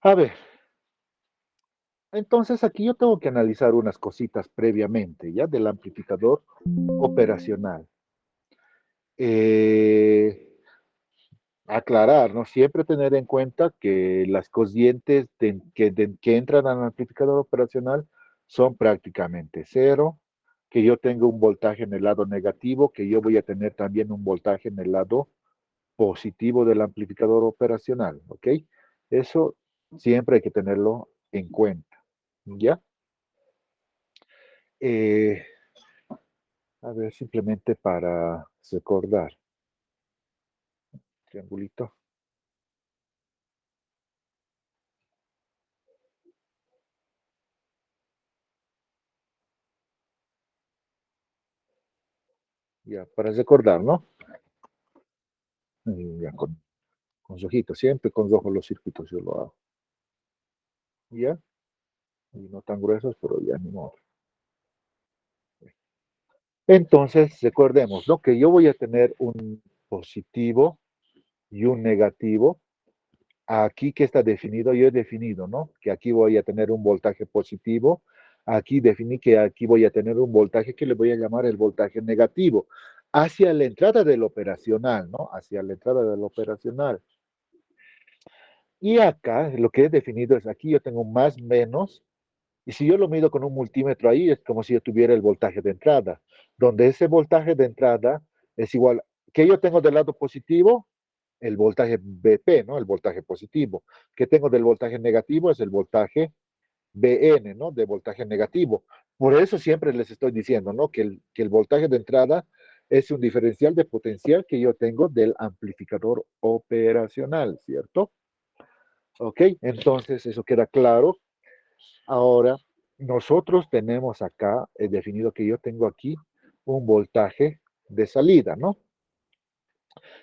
A ver, entonces aquí yo tengo que analizar unas cositas previamente, ¿ya? Del amplificador operacional. Eh, Aclarar, ¿no? Siempre tener en cuenta que las corrientes que entran al amplificador operacional son prácticamente cero, que yo tengo un voltaje en el lado negativo, que yo voy a tener también un voltaje en el lado positivo del amplificador operacional, ¿ok? Eso siempre hay que tenerlo en cuenta, ¿ya? Eh, a ver, simplemente para recordar, triangulito, ya, para recordar, ¿no? Ya, con rojito, siempre con rojo los circuitos yo lo hago, ¿ya? Y no tan gruesos, pero ya ni modo. Entonces, recordemos, ¿no? Que yo voy a tener un positivo y un negativo. Aquí que está definido, yo he definido, ¿no? Que aquí voy a tener un voltaje positivo. Aquí definí que aquí voy a tener un voltaje que le voy a llamar el voltaje negativo. Hacia la entrada del operacional, ¿no? Hacia la entrada del operacional. Y acá lo que he definido es aquí yo tengo más menos. Y si yo lo mido con un multímetro ahí, es como si yo tuviera el voltaje de entrada, donde ese voltaje de entrada es igual, que yo tengo del lado positivo, el voltaje BP, ¿no? El voltaje positivo. Que tengo del voltaje negativo es el voltaje BN, ¿no? De voltaje negativo. Por eso siempre les estoy diciendo, ¿no? Que el voltaje de entrada es un diferencial de potencial que yo tengo del amplificador operacional, ¿cierto? Ok, entonces eso queda claro. Ahora, nosotros tenemos acá definido que yo tengo aquí un voltaje de salida, ¿no?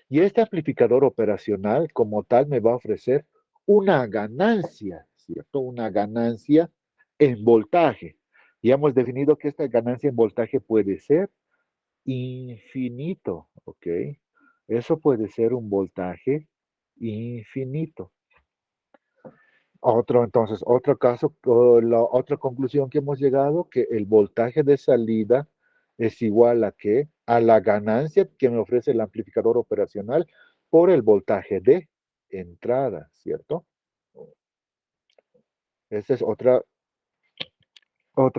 Y este amplificador operacional como tal me va a ofrecer una ganancia, ¿cierto? Una ganancia en voltaje. Y hemos definido que esta ganancia en voltaje puede ser infinito, ¿ok? Eso puede ser un voltaje infinito. Entonces, otro caso, la otra conclusión que hemos llegado, que el voltaje de salida es igual a qué? A la ganancia que me ofrece el amplificador operacional por el voltaje de entrada, ¿cierto? Esa es otra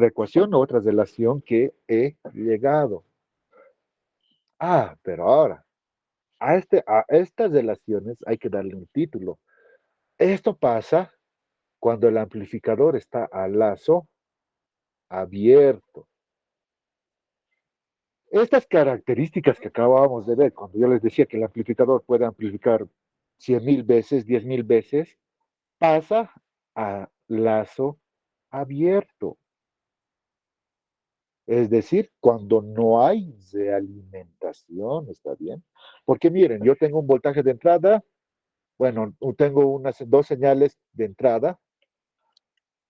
ecuación, otra relación que he llegado. Pero ahora, a estas relaciones hay que darle un título. Esto pasa cuando el amplificador está a lazo abierto. Estas características que acabábamos de ver, cuando yo les decía que el amplificador puede amplificar 100.000 veces, 10.000 veces, pasa a lazo abierto. Es decir, cuando no hay realimentación, ¿está bien? Porque miren, yo tengo un voltaje de entrada, bueno, tengo dos señales de entrada,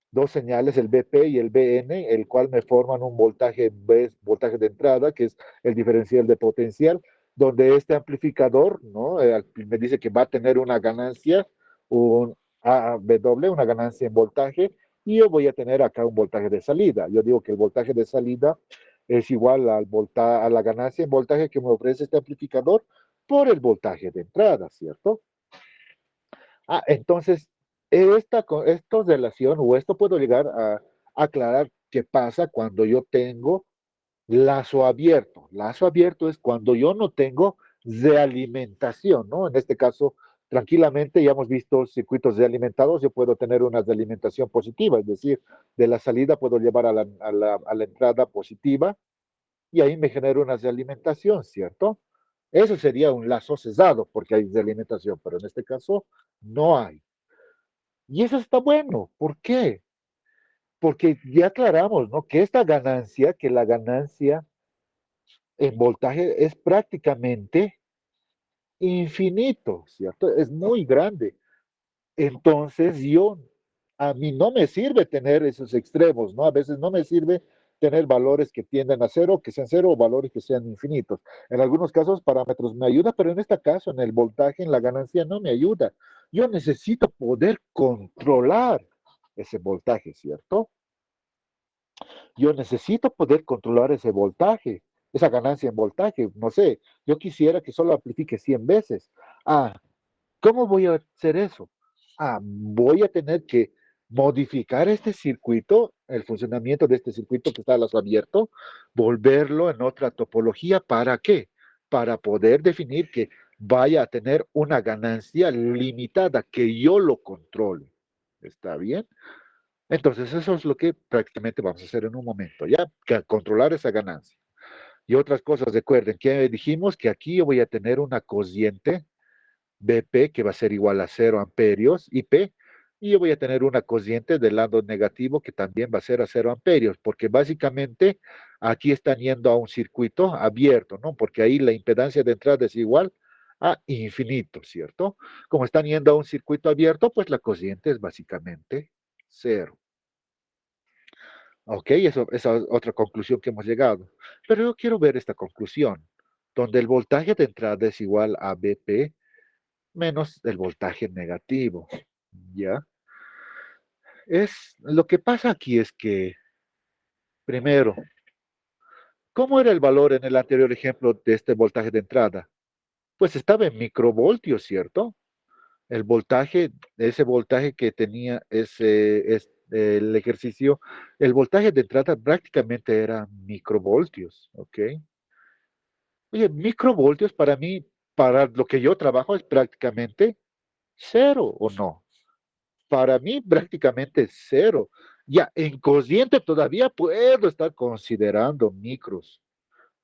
dos señales, el BP y el BN, el cual me forman un voltaje de entrada, que es el diferencial de potencial, donde este amplificador, ¿no? Me dice que va a tener una ganancia, un AW, una ganancia en voltaje, y yo voy a tener acá un voltaje de salida. Yo digo que el voltaje de salida es igual a la ganancia en voltaje que me ofrece este amplificador por el voltaje de entrada, ¿cierto? Entonces, esta relación o esto puedo llegar a aclarar qué pasa cuando yo tengo lazo abierto. Lazo abierto es cuando yo no tengo realimentación, ¿no? En este caso, tranquilamente ya hemos visto circuitos realimentados, yo puedo tener una realimentación positiva, es decir, de la salida puedo llevar a la entrada positiva y ahí me genera una realimentación, ¿cierto? Eso sería un lazo cesado porque hay realimentación, pero en este caso no hay. Y eso está bueno. ¿Por qué? Porque ya aclaramos, ¿no? Que la ganancia en voltaje es prácticamente infinito, ¿cierto? Es muy grande. Entonces a mí no me sirve tener esos extremos, ¿no? A veces no me sirve tener valores que tienden a cero, que sean cero, o valores que sean infinitos. En algunos casos parámetros me ayuda, pero en este caso, en el voltaje, en la ganancia, no me ayuda. yo necesito poder controlar ese voltaje, ¿cierto? Yo necesito poder controlar ese voltaje, esa ganancia en voltaje. No sé, yo quisiera que solo amplifique 100 veces. Ah, ¿cómo voy a hacer eso? Ah, voy a tener que modificar este circuito, el funcionamiento de este circuito que está a lazo abierto, volverlo en otra topología. ¿Para qué? Para poder definir que vaya a tener una ganancia limitada, que yo lo controle. ¿Está bien? Entonces, eso es lo que prácticamente vamos a hacer en un momento, ya, que controlar esa ganancia. Y otras cosas, recuerden que dijimos que aquí yo voy a tener una cociente BP que va a ser igual a 0 amperios IP, y yo voy a tener una cociente del lado negativo que también va a ser a 0 amperios, porque básicamente aquí están yendo a un circuito abierto, ¿no? Porque ahí la impedancia de entrada es igual a infinito, ¿cierto? Como están yendo a un circuito abierto, pues la cociente es básicamente cero. Ok, eso, esa es otra conclusión que hemos llegado. Pero yo quiero ver esta conclusión, donde el voltaje de entrada es igual a BP menos el voltaje negativo. ¿Ya? Lo que pasa aquí es que, primero, ¿cómo era el valor en el anterior ejemplo de este voltaje de entrada? Pues estaba en microvoltios, ¿cierto? El voltaje, ese voltaje que tenía el ejercicio, el voltaje de entrada prácticamente era microvoltios, ¿ok? Oye, microvoltios para mí, para lo que yo trabajo, es prácticamente cero, ¿o no? Para mí prácticamente cero. Ya en cociente todavía puedo estar considerando micros,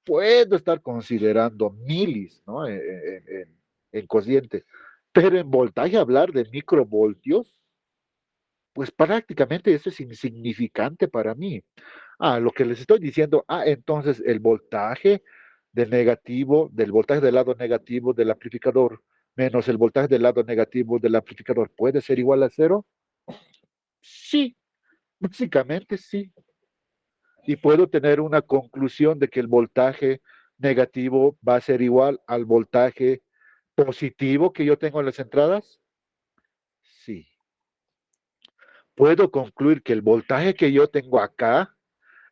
puedo estar considerando milis, ¿no? En cociente. Pero en voltaje hablar de microvoltios, pues prácticamente eso es insignificante para mí. Ah, lo que les estoy diciendo, entonces el voltaje del negativo, del voltaje del lado negativo del amplificador menos el voltaje del lado negativo del amplificador puede ser igual a cero. Sí, básicamente sí. Y puedo tener una conclusión de que el voltaje negativo va a ser igual al voltaje positivo que yo tengo en las entradas. Sí. Puedo concluir que el voltaje que yo tengo acá,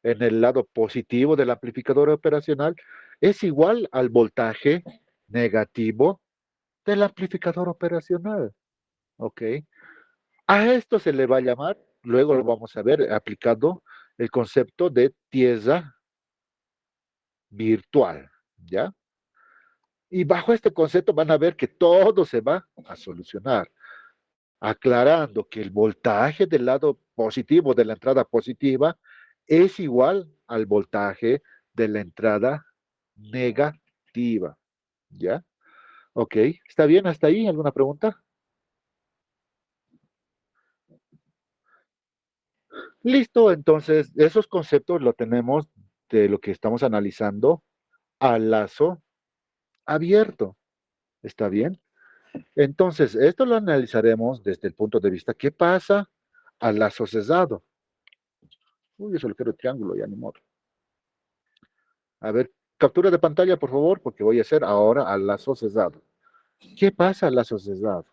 en el lado positivo del amplificador operacional, es igual al voltaje negativo del amplificador operacional. ¿Ok? A esto se le va a llamar, luego lo vamos a ver aplicando el concepto de pieza virtual, ¿ya? Y bajo este concepto van a ver que todo se va a solucionar, aclarando que el voltaje del lado positivo de la entrada positiva es igual al voltaje de la entrada negativa, ¿ya? Ok, ¿está bien hasta ahí? ¿Alguna pregunta? Listo, entonces esos conceptos lo tenemos de lo que estamos analizando al lazo abierto. ¿Está bien? Entonces, esto lo analizaremos desde el punto de vista, ¿qué pasa al lazo cesado? Uy, yo solo quiero triángulo, ya ni modo. A ver, captura de pantalla, por favor, porque voy a hacer ahora al lazo cesado. ¿Qué pasa al lazo cesado?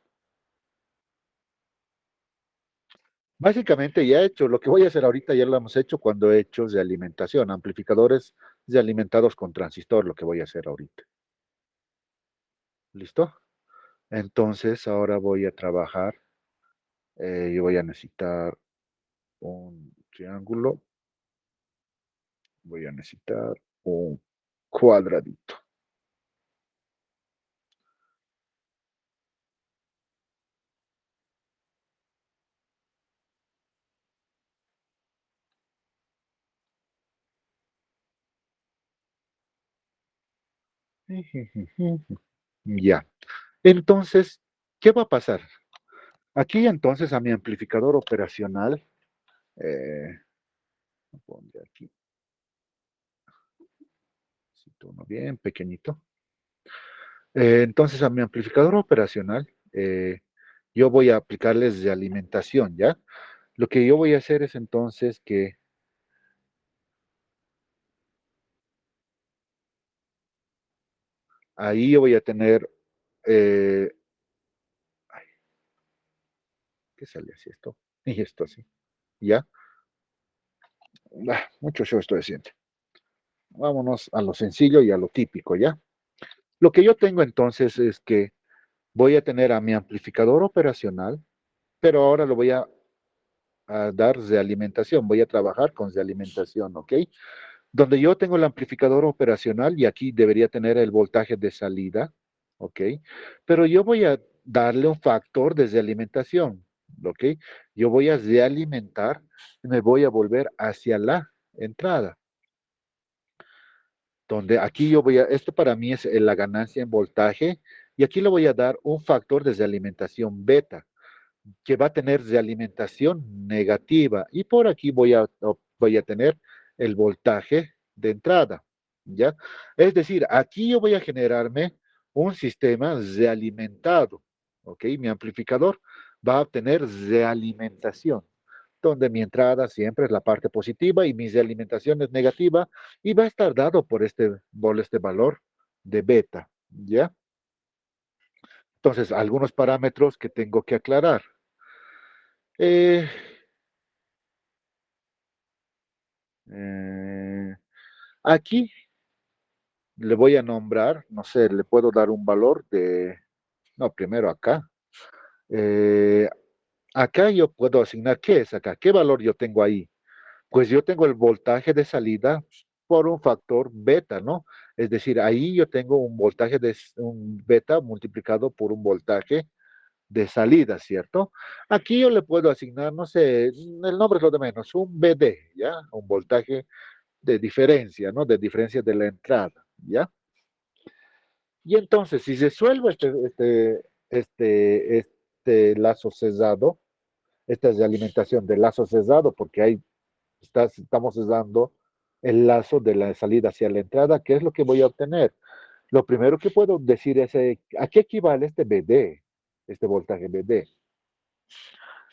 Básicamente ya he hecho, lo que voy a hacer ahorita ya lo hemos hecho cuando he hecho de alimentación, amplificadores de alimentados con transistor, lo que voy a hacer ahorita. ¿Listo? Entonces, ahora voy a trabajar, yo voy a necesitar un triángulo, voy a necesitar un cuadradito. Ya. Entonces, ¿qué va a pasar? Aquí entonces a mi amplificador operacional, eh, pondré aquí, necesito uno bien pequeñito. Entonces a mi amplificador operacional, yo voy a aplicarles de alimentación, ¿ya? Lo que yo voy a hacer es entonces que ahí yo voy a tener, eh, qué sale así esto? Y esto así, ¿ya? Mucho show estoy haciendo. Vámonos a lo sencillo y a lo típico, ¿ya? Lo que yo tengo entonces es que voy a tener a mi amplificador operacional, pero ahora lo voy a dar de alimentación, voy a trabajar con de alimentación, ¿ok? Donde yo tengo el amplificador operacional y aquí debería tener el voltaje de salida, ¿ok? Pero yo voy a darle un factor desde alimentación, ¿ok? Yo voy a realimentar y me voy a volver hacia la entrada, donde aquí yo voy a, esto para mí es la ganancia en voltaje y aquí le voy a dar un factor desde alimentación beta que va a tener realimentación negativa y por aquí voy a tener el voltaje de entrada, ¿ya? Es decir, aquí yo voy a generarme un sistema realimentado, ¿ok? Mi amplificador va a obtener realimentación, donde mi entrada siempre es la parte positiva y mi realimentación es negativa y va a estar dado por este valor de beta, ¿ya? Entonces, algunos parámetros que tengo que aclarar. Eh, Eh, aquí le voy a nombrar, no sé, le puedo dar un valor de, no, primero acá. Eh, acá yo puedo asignar, ¿qué es acá? ¿Qué valor yo tengo ahí? Pues yo tengo el voltaje de salida por un factor beta, ¿no? Es decir, ahí yo tengo un voltaje de un beta multiplicado por un voltaje de salida, ¿cierto? Aquí yo le puedo asignar, no sé, el nombre es lo de menos, un BD, ¿ya? Un voltaje de diferencia, ¿no? De diferencia de la entrada, ¿ya? Y entonces, si resuelvo este lazo cesado, esta es de alimentación de lazo cesado, porque ahí estamos cesando el lazo de la salida hacia la entrada, ¿qué es lo que voy a obtener? Lo primero que puedo decir es, ¿a qué equivale este BD, este voltaje BD?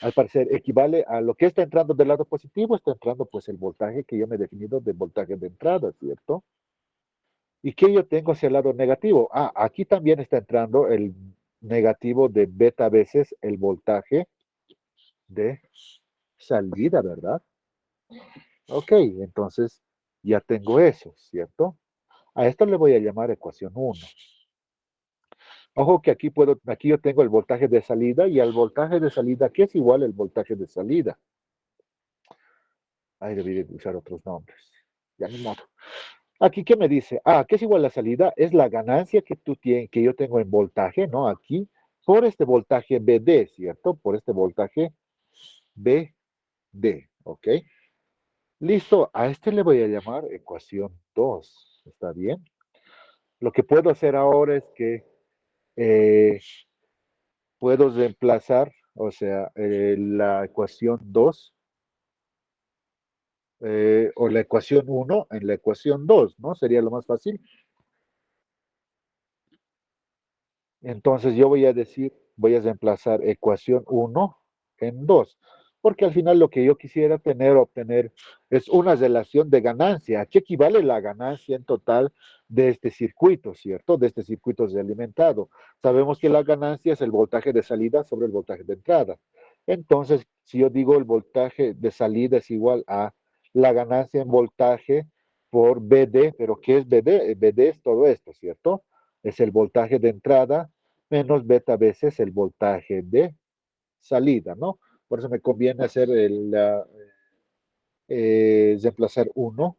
Al parecer equivale a lo que está entrando del lado positivo, está entrando pues el voltaje que yo me he definido de voltaje de entrada, ¿cierto? ¿Y qué yo tengo hacia el lado negativo? Ah, aquí también está entrando el negativo de beta veces el voltaje de salida, ¿verdad? Ok, entonces ya tengo eso, ¿cierto? A esto le voy a llamar ecuación uno. Ojo que aquí yo tengo el voltaje de salida y al voltaje de salida, ¿qué es igual al voltaje de salida? Ahí debí de usar otros nombres. Ya ni modo. Aquí, ¿qué me dice? Ah, ¿qué es igual a la salida? Es la ganancia que tú tienes, que yo tengo en voltaje, ¿no? Aquí, por este voltaje BD, ¿cierto? Por este voltaje BD, ¿ok? Listo, a este le voy a llamar ecuación 2, ¿está bien? Lo que puedo hacer ahora es que eh, puedo reemplazar, o sea, la ecuación 2 o la ecuación uno en la ecuación 2, ¿no? Sería lo más fácil. Entonces yo voy a decir, voy a reemplazar ecuación uno en 2, porque al final lo que yo quisiera obtener es una relación de ganancia. ¿A qué equivale la ganancia en total de este circuito, cierto? De este circuito realimentado. Sabemos que la ganancia es el voltaje de salida sobre el voltaje de entrada. Entonces, si yo digo el voltaje de salida es igual a la ganancia en voltaje por BD, pero ¿qué es BD? BD es todo esto, ¿cierto? Es el voltaje de entrada menos beta veces el voltaje de salida, ¿no? Por eso me conviene hacer reemplazar uno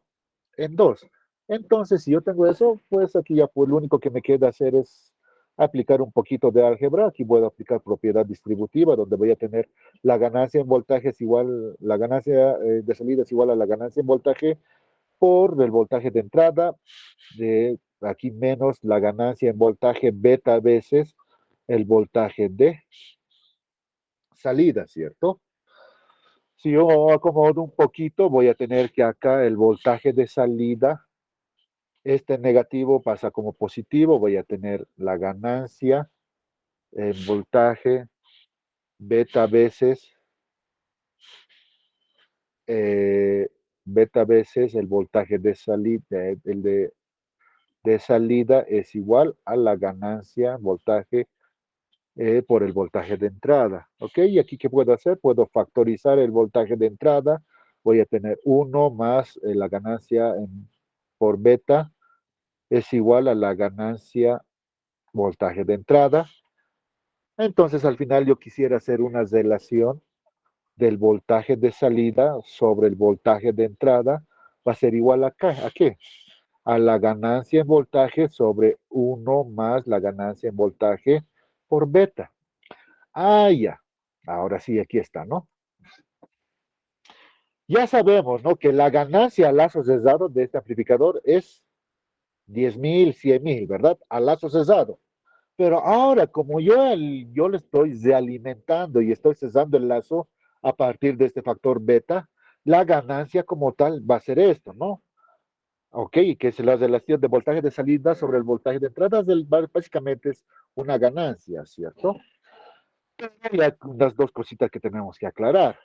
en 2. Entonces, si yo tengo eso, pues aquí ya pues lo único que me queda hacer es aplicar un poquito de álgebra. Aquí voy a aplicar propiedad distributiva, donde voy a tener la ganancia en voltaje es igual, la ganancia de salida es igual a la ganancia en voltaje por el voltaje de entrada, de aquí menos la ganancia en voltaje beta veces el voltaje de salida, ¿cierto? Si yo acomodo un poquito, voy a tener que acá el voltaje de salida, este negativo pasa como positivo, voy a tener la ganancia en voltaje beta veces, eh, beta veces el voltaje de salida, de salida es igual a la ganancia voltaje por el voltaje de entrada. ¿Ok? Y aquí, ¿qué puedo hacer? Puedo factorizar el voltaje de entrada. Voy a tener 1 más la ganancia por beta es igual a la ganancia voltaje de entrada. Entonces, al final yo quisiera hacer una relación del voltaje de salida sobre el voltaje de entrada. Va a ser igual ¿a qué? A la ganancia en voltaje sobre 1 más la ganancia en voltaje por beta. Ah, ya. Ahora sí, aquí está, ¿no? Ya sabemos, ¿no? Que la ganancia a lazo cesado de este amplificador es 10.000, 100.000, ¿verdad? A lazo cesado. Pero ahora, como yo le estoy realimentando y estoy cesando el lazo a partir de este factor beta, la ganancia como tal va a ser esto, ¿no? Ok, que es la relación de voltaje de salida sobre el voltaje de entrada, básicamente es una ganancia, ¿cierto? Y hay unas dos cositas que tenemos que aclarar.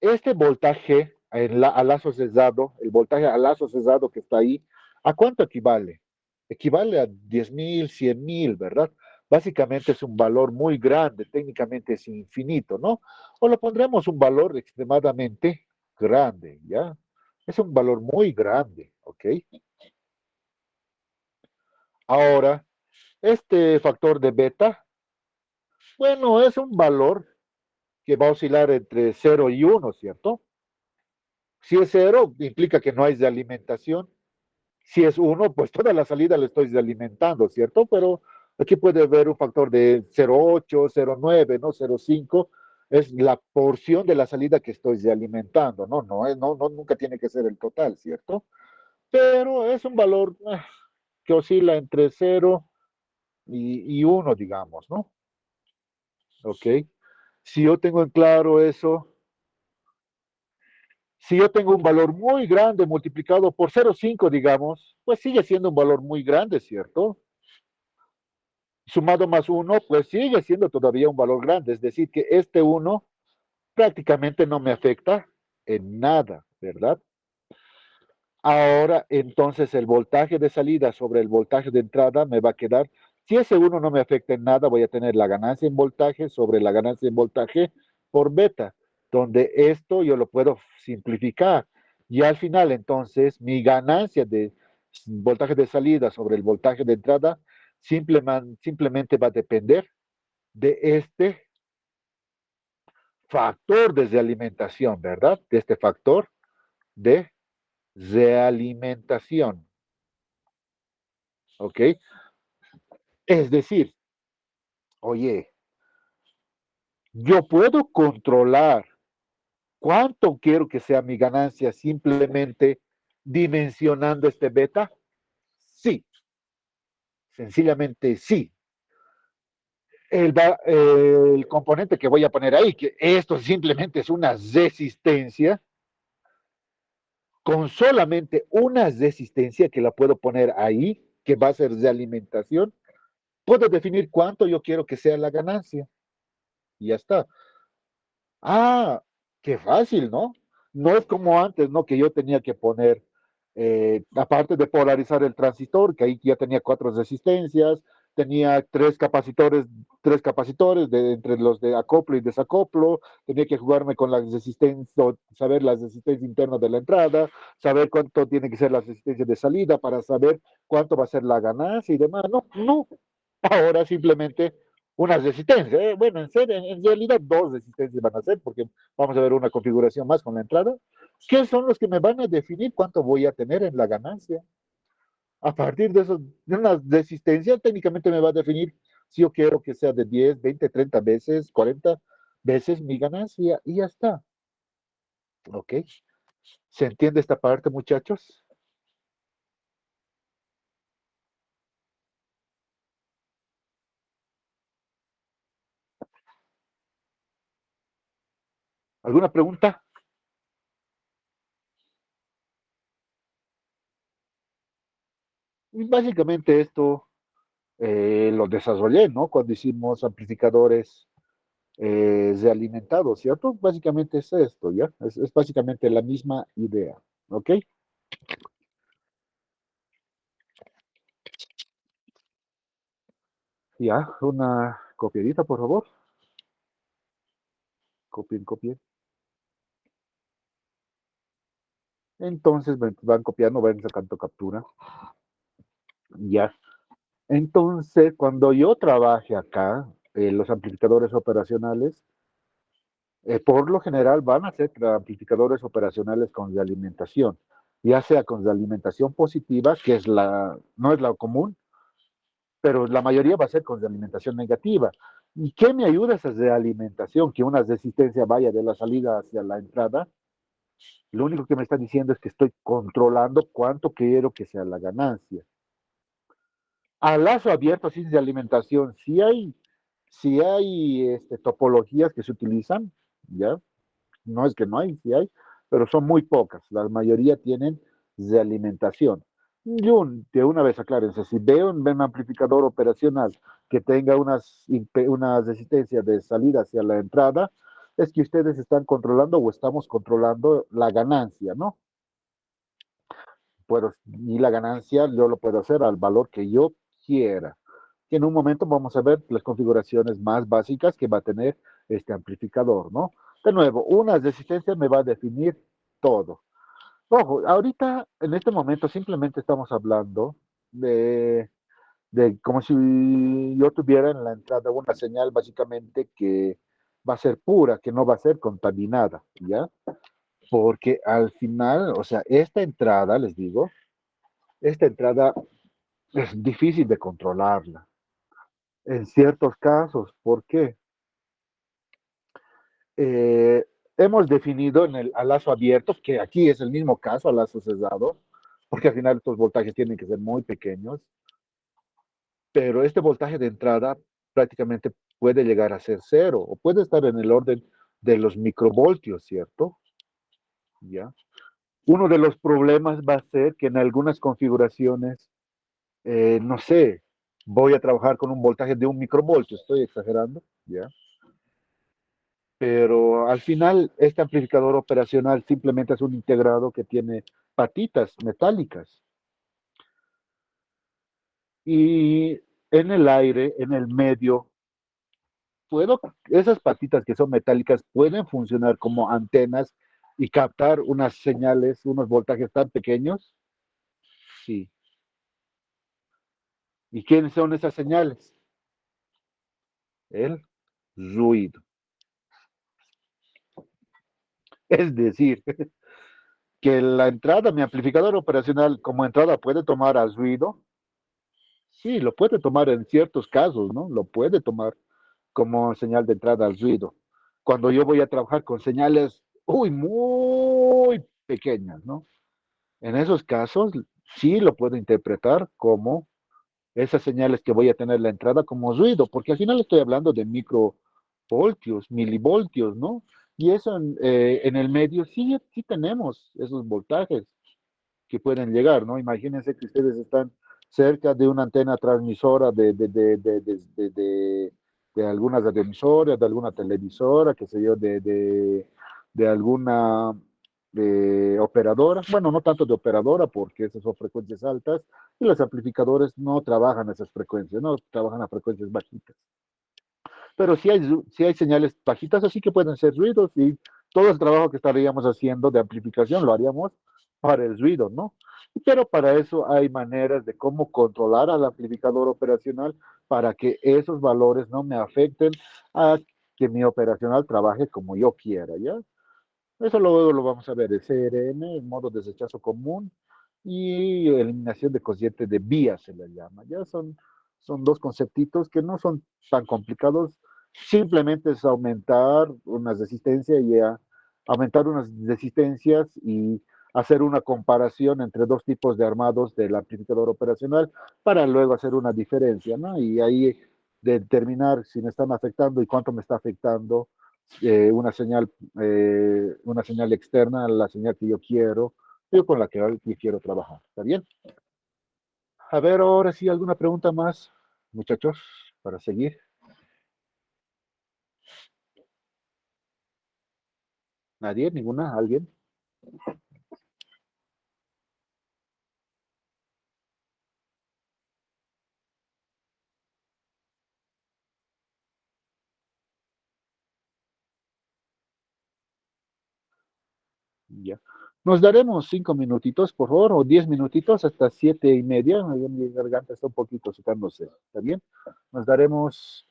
Este voltaje a lazo cesado, el voltaje a lazo cesado que está ahí, ¿a cuánto equivale? Equivale a 10.000, 100.000, ¿verdad? Básicamente es un valor muy grande, técnicamente es infinito, ¿no? O lo pondremos un valor extremadamente grande, ¿ya? Es un valor muy grande, ¿ok? Ahora, este factor de beta, bueno, es un valor que va a oscilar entre 0 y 1, ¿cierto? Si es 0, implica que no hay de alimentación. Si es 1, pues toda la salida le estoy alimentando, ¿cierto? Pero aquí puede haber un factor de 0,8, 0,9, ¿no? 0,5 es la porción de la salida que estoy alimentando, ¿no? No, nunca tiene que ser el total, ¿cierto? Pero es un valor que oscila entre 0 y 1, digamos, ¿no? ¿Ok? Si yo tengo en claro eso, si yo tengo un valor muy grande multiplicado por 0,5, digamos, pues sigue siendo un valor muy grande, ¿cierto? Sumado más 1, pues sigue siendo todavía un valor grande. Es decir, que este 1 prácticamente no me afecta en nada, ¿verdad? Ahora, entonces, el voltaje de salida sobre el voltaje de entrada me va a quedar, si ese 1 no me afecta en nada, voy a tener la ganancia en voltaje sobre la ganancia en voltaje por beta, donde esto yo lo puedo simplificar. Y al final, entonces, mi ganancia de voltaje de salida sobre el voltaje de entrada simplemente va a depender de este factor de realimentación, ¿verdad? De este factor de realimentación, ¿ok? Es decir, oye, yo puedo controlar cuánto quiero que sea mi ganancia simplemente dimensionando este beta. Sí, sencillamente sí. El componente que voy a poner ahí, que esto simplemente es una resistencia, con solamente una resistencia que la puedo poner ahí, que va a ser de alimentación, puedo definir cuánto yo quiero que sea la ganancia. Y ya está. Ah, qué fácil, ¿no? No es como antes, ¿no? Que yo tenía que poner, aparte de polarizar el transistor, que ahí ya tenía 4 resistencias, tenía tres capacitores entre los de acoplo y desacoplo, tenía que jugarme con las resistencias, saber las resistencias internas de la entrada, saber cuánto tiene que ser la resistencia de salida para saber cuánto va a ser la ganancia y demás. No, no. Ahora simplemente una resistencia. Bueno, en realidad dos resistencias van a ser, porque vamos a ver una configuración más con la entrada, que son los que me van a definir cuánto voy a tener en la ganancia. A partir de una resistencia, técnicamente me va a definir si yo quiero que sea de 10, 20, 30 veces, 40 veces mi ganancia, y ya está. ¿Ok? ¿Se entiende esta parte, muchachos? ¿Alguna pregunta? Y básicamente esto lo desarrollé, ¿no? Cuando hicimos amplificadores realimentados, ¿cierto? Básicamente es esto, ¿ya? Es básicamente la misma idea, ¿ok? Ya, una copiadita, por favor. Copien, copien. Entonces van copiando, van sacando captura. Ya. Entonces, cuando yo trabaje acá, los amplificadores operacionales, por lo general van a ser amplificadores operacionales con realimentación, ya sea con realimentación positiva, que es no es la común, pero la mayoría va a ser con realimentación negativa. ¿Y qué me ayuda esa realimentación? Que una resistencia vaya de la salida hacia la entrada. Lo único que me está diciendo es que estoy controlando cuánto quiero que sea la ganancia. A lazo abierto, sin realimentación, si hay topologías que se utilizan, ¿ya? No es que no hay, sí hay, pero son muy pocas. La mayoría tienen de alimentación. Yo, de una vez aclárense, si veo un amplificador operacional que tenga una resistencia de salida hacia la entrada, es que ustedes están controlando o estamos controlando la ganancia, ¿no? Y la ganancia yo lo puedo hacer al valor que yo quiera. Que en un momento vamos a ver las configuraciones más básicas que va a tener este amplificador, ¿no? De nuevo, una resistencia me va a definir todo. Ojo, ahorita, en este momento, simplemente estamos hablando de como si yo tuviera en la entrada una señal básicamente que va a ser pura, que no va a ser contaminada, ¿ya? Porque al final, o sea, esta entrada, les digo, esta entrada es difícil de controlarla. En ciertos casos, ¿por qué? Eh, hemos definido a lazo abierto, que aquí es el mismo caso, a lazo cerrado, porque al final estos voltajes tienen que ser muy pequeños, pero este voltaje de entrada prácticamente puede llegar a ser cero, o puede estar en el orden de los microvoltios, ¿cierto? ¿Ya? Uno de los problemas va a ser que en algunas configuraciones, no sé, voy a trabajar con un voltaje de un microvoltio, estoy exagerando, ¿ya? Pero al final este amplificador operacional simplemente es un integrado que tiene patitas metálicas y en el aire, en el medio, esas patitas que son metálicas pueden funcionar como antenas y captar unas señales, unos voltajes tan pequeños. Sí. ¿Y quiénes son esas señales? El ruido. Es decir, que la entrada, mi amplificador operacional como entrada puede tomar al ruido. Sí, lo puede tomar en ciertos casos, ¿no? Lo puede tomar como señal de entrada al ruido. Cuando yo voy a trabajar con señales, muy pequeñas, ¿no? En esos casos, sí lo puedo interpretar como esas señales que voy a tener la entrada como ruido, porque al final estoy hablando de microvoltios, milivoltios, ¿no? Y eso en el medio sí tenemos esos voltajes que pueden llegar, ¿no? Imagínense que ustedes están cerca de una antena transmisora de alguna radioemisora, de alguna televisora, qué sé yo, de alguna operadora, bueno, no tanto de operadora porque esas son frecuencias altas y los amplificadores no trabajan a esas frecuencias, no trabajan a frecuencias bajitas. Pero sí hay señales bajitas, así que pueden ser ruidos y todo el trabajo que estaríamos haciendo de amplificación lo haríamos para el ruido, ¿no? Pero para eso hay maneras de cómo controlar al amplificador operacional para que esos valores no me afecten a que mi operacional trabaje como yo quiera, ¿ya? Eso luego lo vamos a ver, el CRM, el modo de rechazo común y eliminación de cociente de vía se le llama. Ya son dos conceptitos que no son tan complicados, simplemente es aumentar una resistencia aumentar unas resistencias y hacer una comparación entre dos tipos de armados del amplificador operacional para luego hacer una diferencia, ¿no? Y ahí determinar si me están afectando y cuánto me está afectando una señal externa a la señal que yo con la que yo quiero trabajar. ¿Está bien? A ver, ahora sí, ¿alguna pregunta más, muchachos, para seguir? ¿Nadie? ¿Ninguna? ¿Alguien? Ya. Nos daremos 5 minutitos, por favor, o 10 minutitos hasta 7:30. Mi garganta está un poquito secándose. ¿Está bien? Nos daremos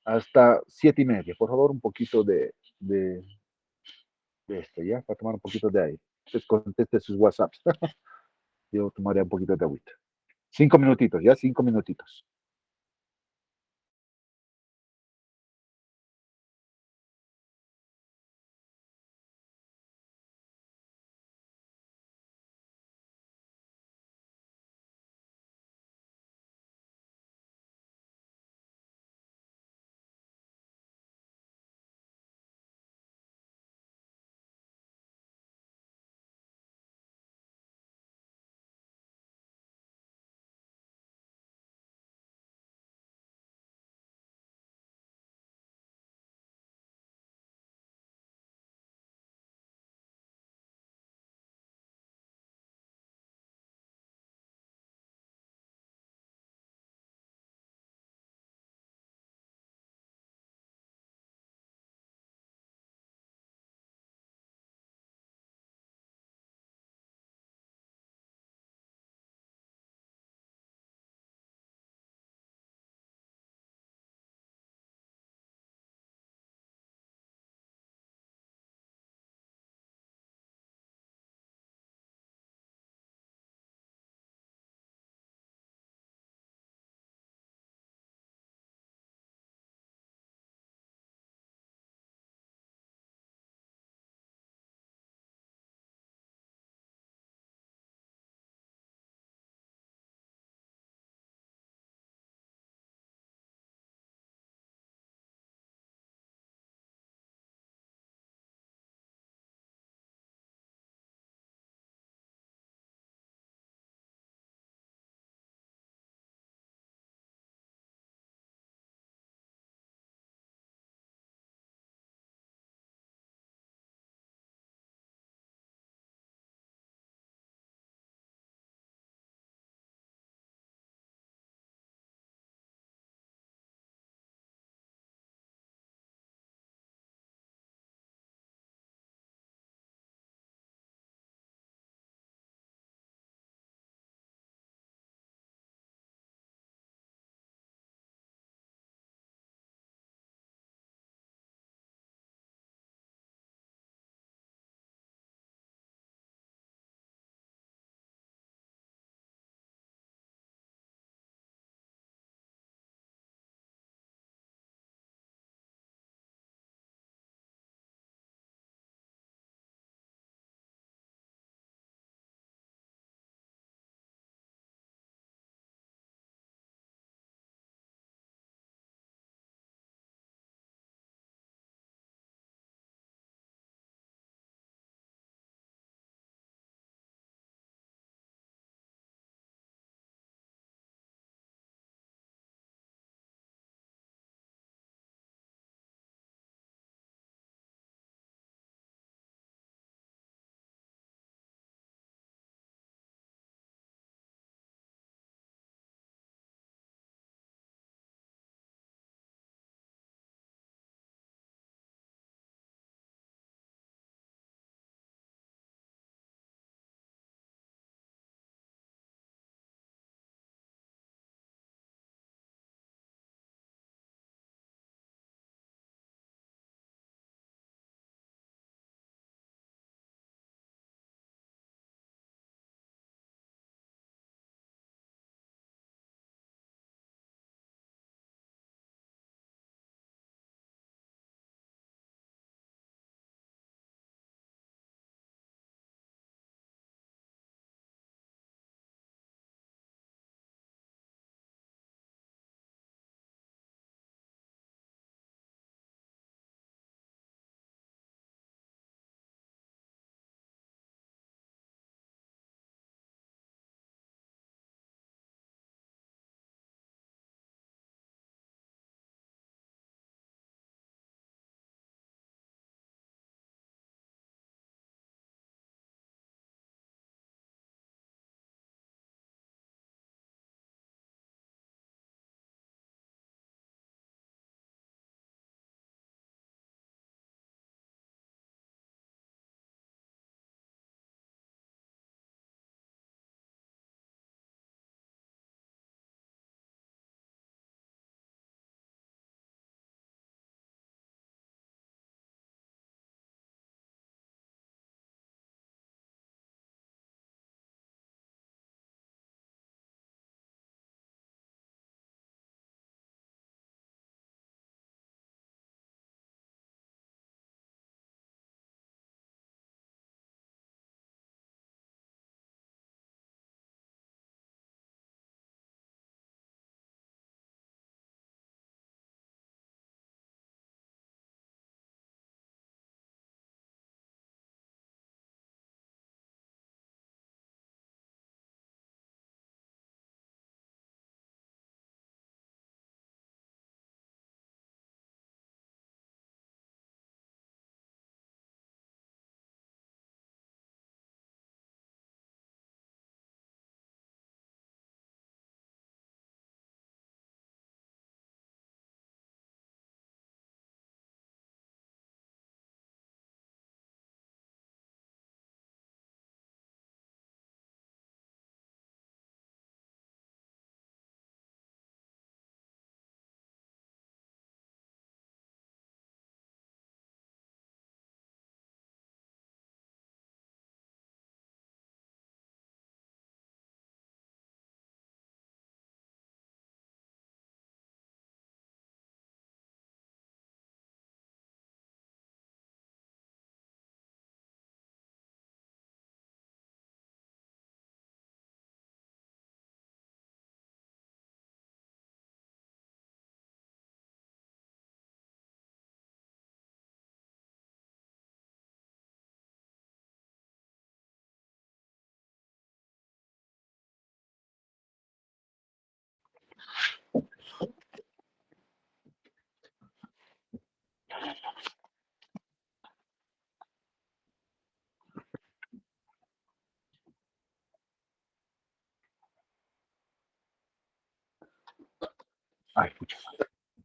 hasta 7:30. Por favor, un poquito de esto, ¿ya? Para tomar un poquito de aire. Entonces conteste sus WhatsApps. Yo tomaré un poquito de agüita. 5 minutitos, ¿ya? 5 minutitos.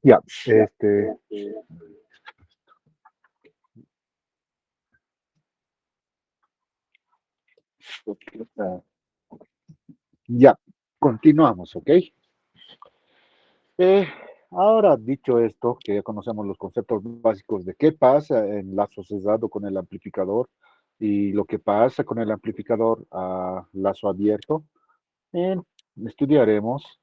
Ya, ya, continuamos, ¿ok? Eh, ahora dicho esto, que ya conocemos los conceptos básicos de qué pasa en lazo cerrado con el amplificador y lo que pasa con el amplificador a lazo abierto, eh, estudiaremos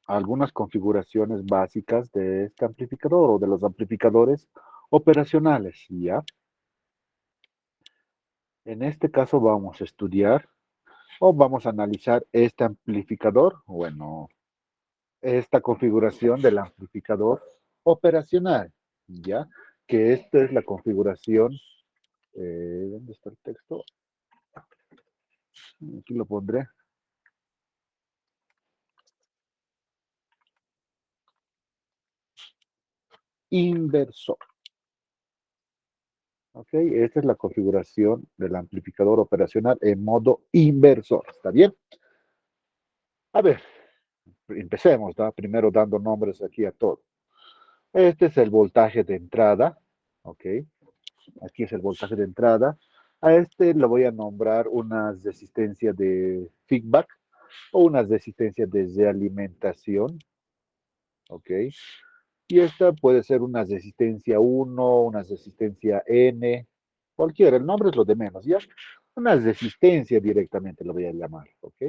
algunas configuraciones básicas de este amplificador o de los amplificadores operacionales, ¿ya? En este caso vamos a estudiar o vamos a analizar este amplificador, bueno, esta configuración del amplificador operacional, ¿ya? Que esta es la configuración, ¿dónde está el texto? Aquí lo pondré. Inversor, ¿ok? Esta es la configuración del amplificador operacional en modo inversor, ¿está bien? A ver, empecemos, ¿no? Primero dando nombres aquí a todo. Este es el voltaje de entrada, ¿ok? Aquí es el voltaje de entrada. A este lo voy a nombrar unas resistencias de feedback o unas resistencias de realimentación, ¿ok? Y esta puede ser una resistencia 1, una resistencia N, cualquiera, el nombre es lo de menos, ¿ya? Una resistencia directamente lo voy a llamar, ¿ok?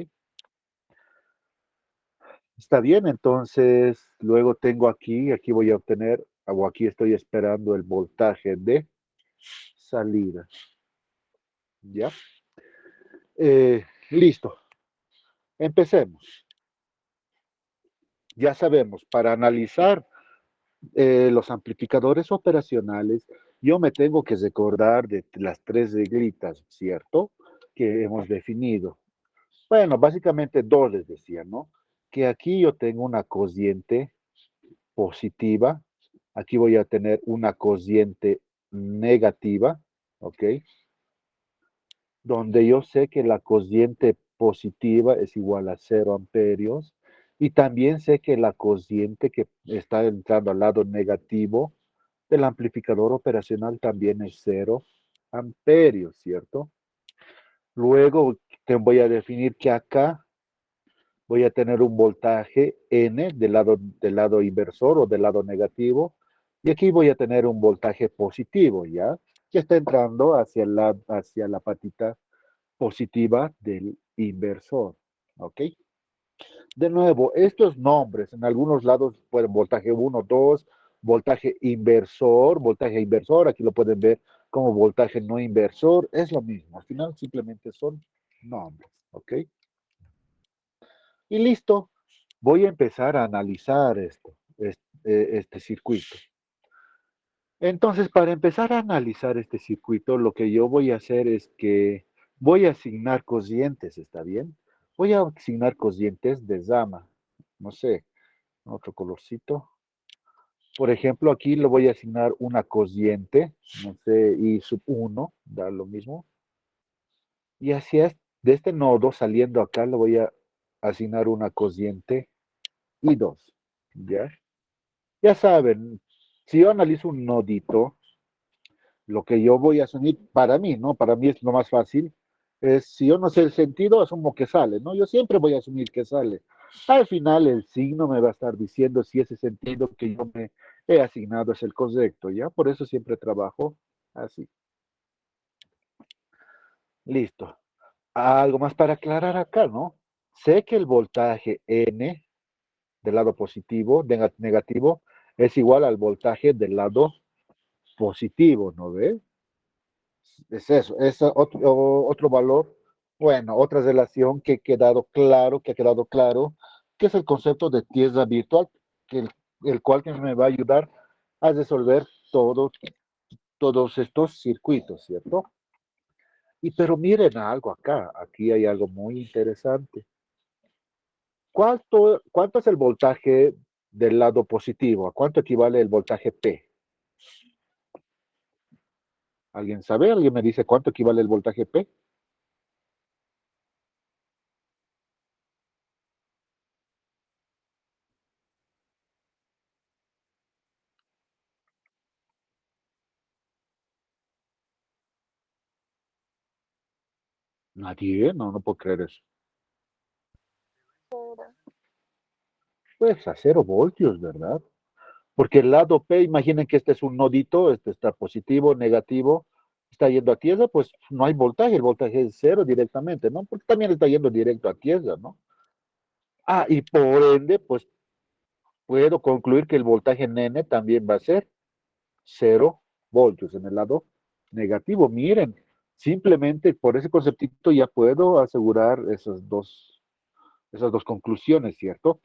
Está bien, entonces luego tengo aquí voy a obtener, o aquí estoy esperando el voltaje de salida, ¿ya? Listo, empecemos. Ya sabemos, para analizar los amplificadores operacionales, yo me tengo que recordar de las tres reglitas, ¿cierto? Que hemos definido. Bueno, básicamente dos les decía, ¿no? Que aquí yo tengo una cociente positiva, aquí voy a tener una cociente negativa, ¿ok? Donde yo sé que la cociente positiva es igual a 0 amperios y también sé que la cociente que está entrando al lado negativo del amplificador operacional también es 0 amperios, ¿cierto? Luego te voy a definir que acá voy a tener un voltaje N del lado inversor o del lado negativo y aquí voy a tener un voltaje positivo, ¿ya? Que está entrando hacia la patita positiva del inversor. ¿Ok? De nuevo, estos nombres en algunos lados pueden voltaje 1, 2, voltaje inversor, aquí lo pueden ver como voltaje no inversor, es lo mismo, al final simplemente son nombres. ¿Ok? Y listo, voy a empezar a analizar este circuito. Entonces, para empezar a analizar este circuito, lo que yo voy a hacer es que voy a asignar cocientes, ¿está bien? Voy a asignar cocientes de Zama. No sé, otro colorcito. Por ejemplo, aquí le voy a asignar una cociente, no sé, I sub 1, da lo mismo. Y hacia de este nodo, saliendo acá, le voy a asignar una cociente I2. ¿Ya? Ya saben, si yo analizo un nodito, lo que yo voy a asumir para mí, ¿no? Para mí es lo más fácil, es si yo no sé el sentido, asumo que sale, ¿no? Yo siempre voy a asumir que sale. Al final el signo me va a estar diciendo si ese sentido que yo me he asignado es el correcto, ¿ya? Por eso siempre trabajo así. Listo. Algo más para aclarar acá, ¿no? Sé que el voltaje N del lado positivo, negativo, es igual al voltaje del lado positivo, ¿no ve? Es eso, es otro valor, bueno, otra relación que ha quedado claro, que es el concepto de tierra virtual, el cual que me va a ayudar a resolver todos estos circuitos, ¿cierto? Y pero miren algo acá, aquí hay algo muy interesante. ¿Cuánto es el voltaje del lado positivo? ¿A cuánto equivale el voltaje P? ¿Alguien sabe? ¿Alguien me dice cuánto equivale el voltaje P? Nadie, no, no puedo creer eso. Cero. Pues a 0 voltios, ¿verdad? Porque el lado P, imaginen que este es un nodito, este está positivo, negativo, está yendo a tierra, pues no hay voltaje, el voltaje es 0 directamente, ¿no? Porque también está yendo directo a tierra, ¿no? Ah, y por ende, pues puedo concluir que el voltaje en N también va a ser 0 voltios en el lado negativo. Miren, simplemente por ese conceptito ya puedo asegurar esas dos conclusiones, ¿cierto?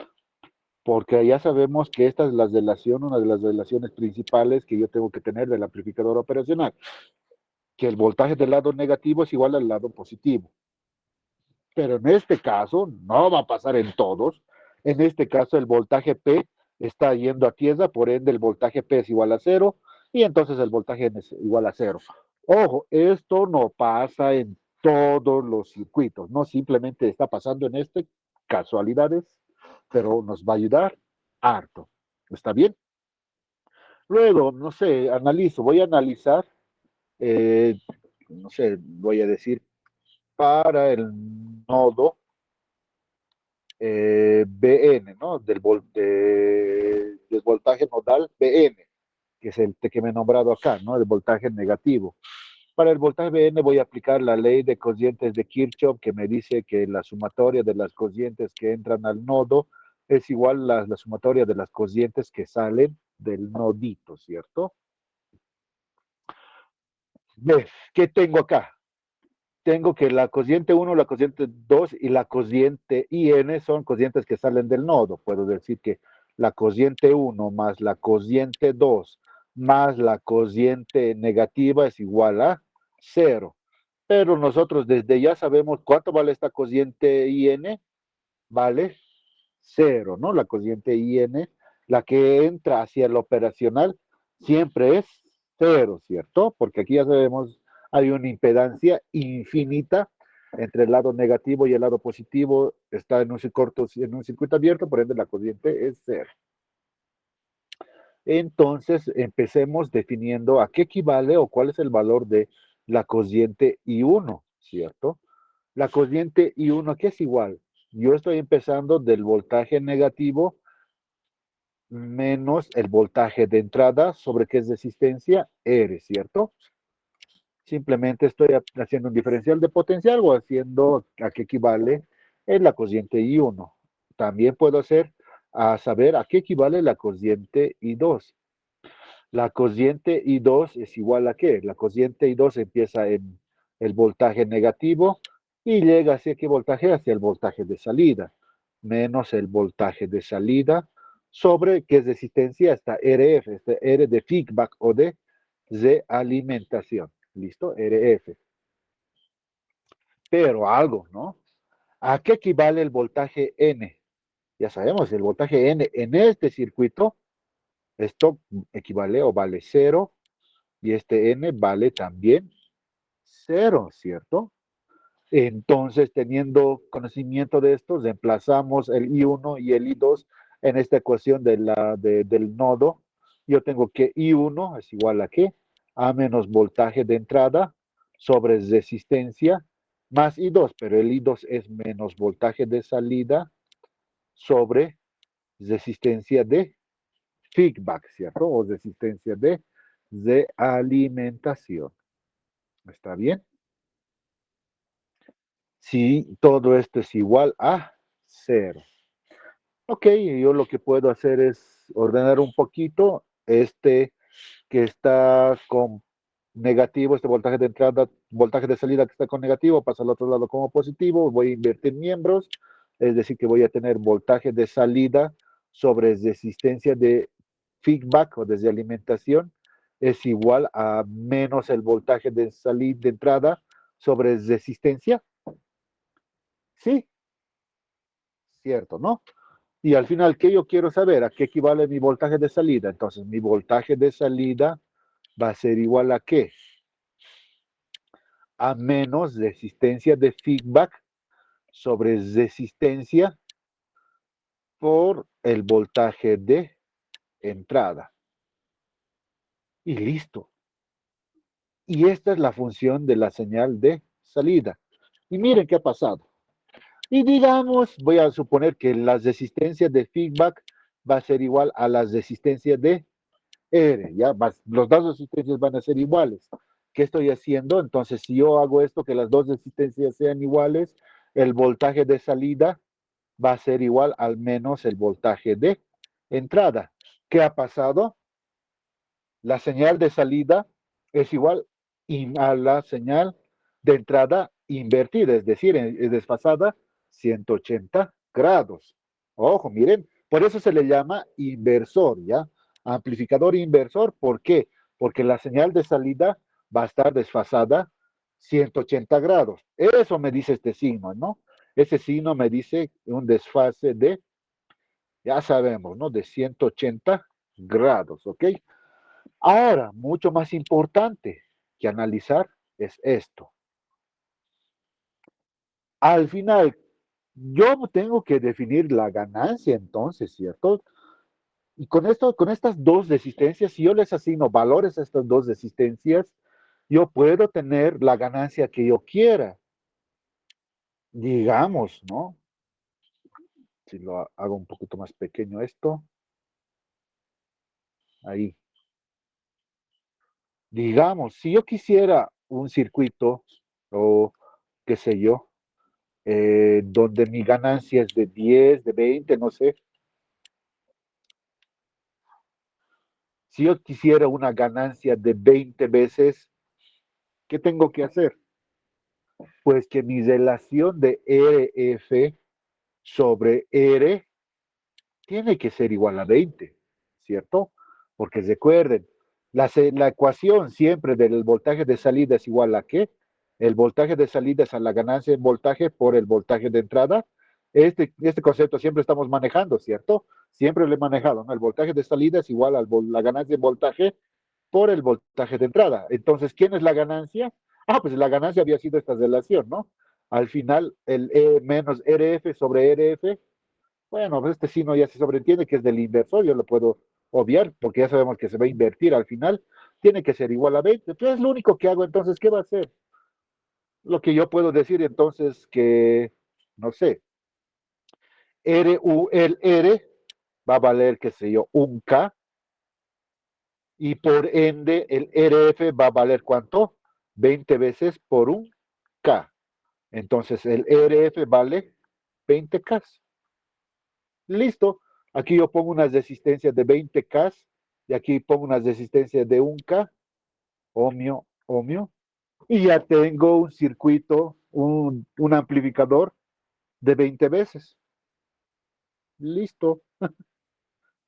Porque ya sabemos que esta es la relación, una de las relaciones principales que yo tengo que tener del amplificador operacional, que el voltaje del lado negativo es igual al lado positivo. Pero en este caso, no va a pasar en todos. En este caso, el voltaje P está yendo a tierra, por ende el voltaje P es igual a 0 y entonces el voltaje N es igual a 0. Ojo, esto no pasa en todos los circuitos, no simplemente está pasando en este, casualidades, pero nos va a ayudar harto. ¿Está bien? Luego, no sé, voy a analizar, eh, no sé, voy a decir para el nodo Bn, ¿no? Del voltaje nodal Bn, que es el que me he nombrado acá, ¿no? El voltaje negativo. Para el voltaje Bn voy a aplicar la ley de cocientes de Kirchhoff, que me dice que la sumatoria de las cocientes que entran al nodo es igual a la sumatoria de las cocientes que salen del nodito, ¿cierto? ¿Ves? ¿Qué tengo acá? Tengo que la cociente 1, la cociente 2 y la cociente IN son cocientes que salen del nodo. Puedo decir que la cociente 1 más la cociente 2 más la cociente negativa es igual a 0. Pero nosotros desde ya sabemos cuánto vale esta cociente IN. Vale 0, ¿no? La cociente IN, la que entra hacia el operacional, siempre es 0, ¿cierto? Porque aquí ya sabemos, hay una impedancia infinita entre el lado negativo y el lado positivo, está en un circuito abierto, por ende la corriente es 0. Entonces, empecemos definiendo a qué equivale o cuál es el valor de la cociente I1, ¿cierto? La corriente I1, ¿qué es igual? Yo estoy empezando del voltaje negativo menos el voltaje de entrada sobre qué es resistencia R, ¿cierto? Simplemente estoy haciendo un diferencial de potencial o haciendo a qué equivale en la cociente I1. También puedo hacer a saber a qué equivale la cociente I2. La cociente I2 es igual a qué? La cociente I2 empieza en el voltaje negativo y llega hacia qué voltaje? Hacia el voltaje de salida, menos el voltaje de salida sobre qué resistencia está RF, este R de feedback o de alimentación. ¿Listo? RF. Pero algo, ¿no? ¿A qué equivale el voltaje N? Ya sabemos, el voltaje N en este circuito, esto equivale o vale 0 y este N vale también 0, ¿cierto? Entonces, teniendo conocimiento de esto, reemplazamos el I1 y el I2 en esta ecuación del nodo. Yo tengo que I1 es igual a qué? A menos voltaje de entrada sobre resistencia más I2, pero el I2 es menos voltaje de salida sobre resistencia de feedback, ¿cierto? O resistencia de alimentación. ¿Está bien? Si todo esto es igual a 0. Ok, yo lo que puedo hacer es ordenar un poquito este que está con negativo, este voltaje de entrada, voltaje de salida que está con negativo, pasa al otro lado como positivo, voy a invertir miembros, es decir, que voy a tener voltaje de salida sobre resistencia de feedback o desde alimentación, es igual a menos el voltaje de salida de entrada sobre resistencia. Sí, cierto, ¿no? Y al final, ¿qué yo quiero saber? ¿A qué equivale mi voltaje de salida? Entonces, mi voltaje de salida va a ser igual a qué? A menos resistencia de feedback sobre resistencia por el voltaje de entrada. Y listo. Y esta es la función de la señal de salida. Y miren qué ha pasado. Y digamos, voy a suponer que las resistencias de feedback va a ser igual a las resistencias de R, ¿ya? Los dos resistencias van a ser iguales. ¿Qué estoy haciendo? Entonces, si yo hago esto, que las dos resistencias sean iguales, el voltaje de salida va a ser igual al menos el voltaje de entrada. ¿Qué ha pasado? La señal de salida es igual a la señal de entrada invertida, es decir, es desfasada 180 grados. Ojo, miren, por eso se le llama inversor, ¿ya? Amplificador inversor, ¿por qué? Porque la señal de salida va a estar desfasada 180 grados. Eso me dice este signo, ¿no? Ese signo me dice un desfase de, ya sabemos, ¿no? De 180 grados, ¿ok? Ahora, mucho más importante que analizar es esto. Al final, yo tengo que definir la ganancia entonces, ¿cierto? Y con esto, con estas dos resistencias, si yo les asigno valores a estas dos resistencias, yo puedo tener la ganancia que yo quiera. Digamos, ¿no? Si lo hago un poquito más pequeño esto, ahí. Digamos, si yo quisiera un circuito o qué sé yo, donde mi ganancia es de 10, de 20, no sé. Si yo quisiera una ganancia de 20 veces, ¿qué tengo que hacer? Pues que mi relación de RF sobre R tiene que ser igual a 20, ¿cierto? Porque recuerden, la ecuación siempre del voltaje de salida es igual a ¿qué? El voltaje de salida es a la ganancia en voltaje por el voltaje de entrada. Este concepto siempre estamos manejando, ¿cierto? Siempre lo he manejado, ¿no? El voltaje de salida es igual a la ganancia en voltaje por el voltaje de entrada. Entonces, ¿quién es la ganancia? Ah, pues la ganancia había sido esta relación, ¿no? Al final, el E menos RF sobre RF, bueno, pues este signo ya se sobreentiende que es del inversor, yo lo puedo obviar porque ya sabemos que se va a invertir al final, tiene que ser igual a 20. Entonces es lo único que hago, entonces, ¿qué va a ser? Lo que yo puedo decir entonces que, no sé, el R va a valer, qué sé yo, un K, y por ende el RF va a valer ¿cuánto? 20 veces por un K. Entonces el RF vale 20K. Listo. Aquí yo pongo unas resistencias de 20K y aquí pongo unas resistencias de 1K, ohmio, ohmio, y ya tengo un circuito, un amplificador de 20 veces. Listo.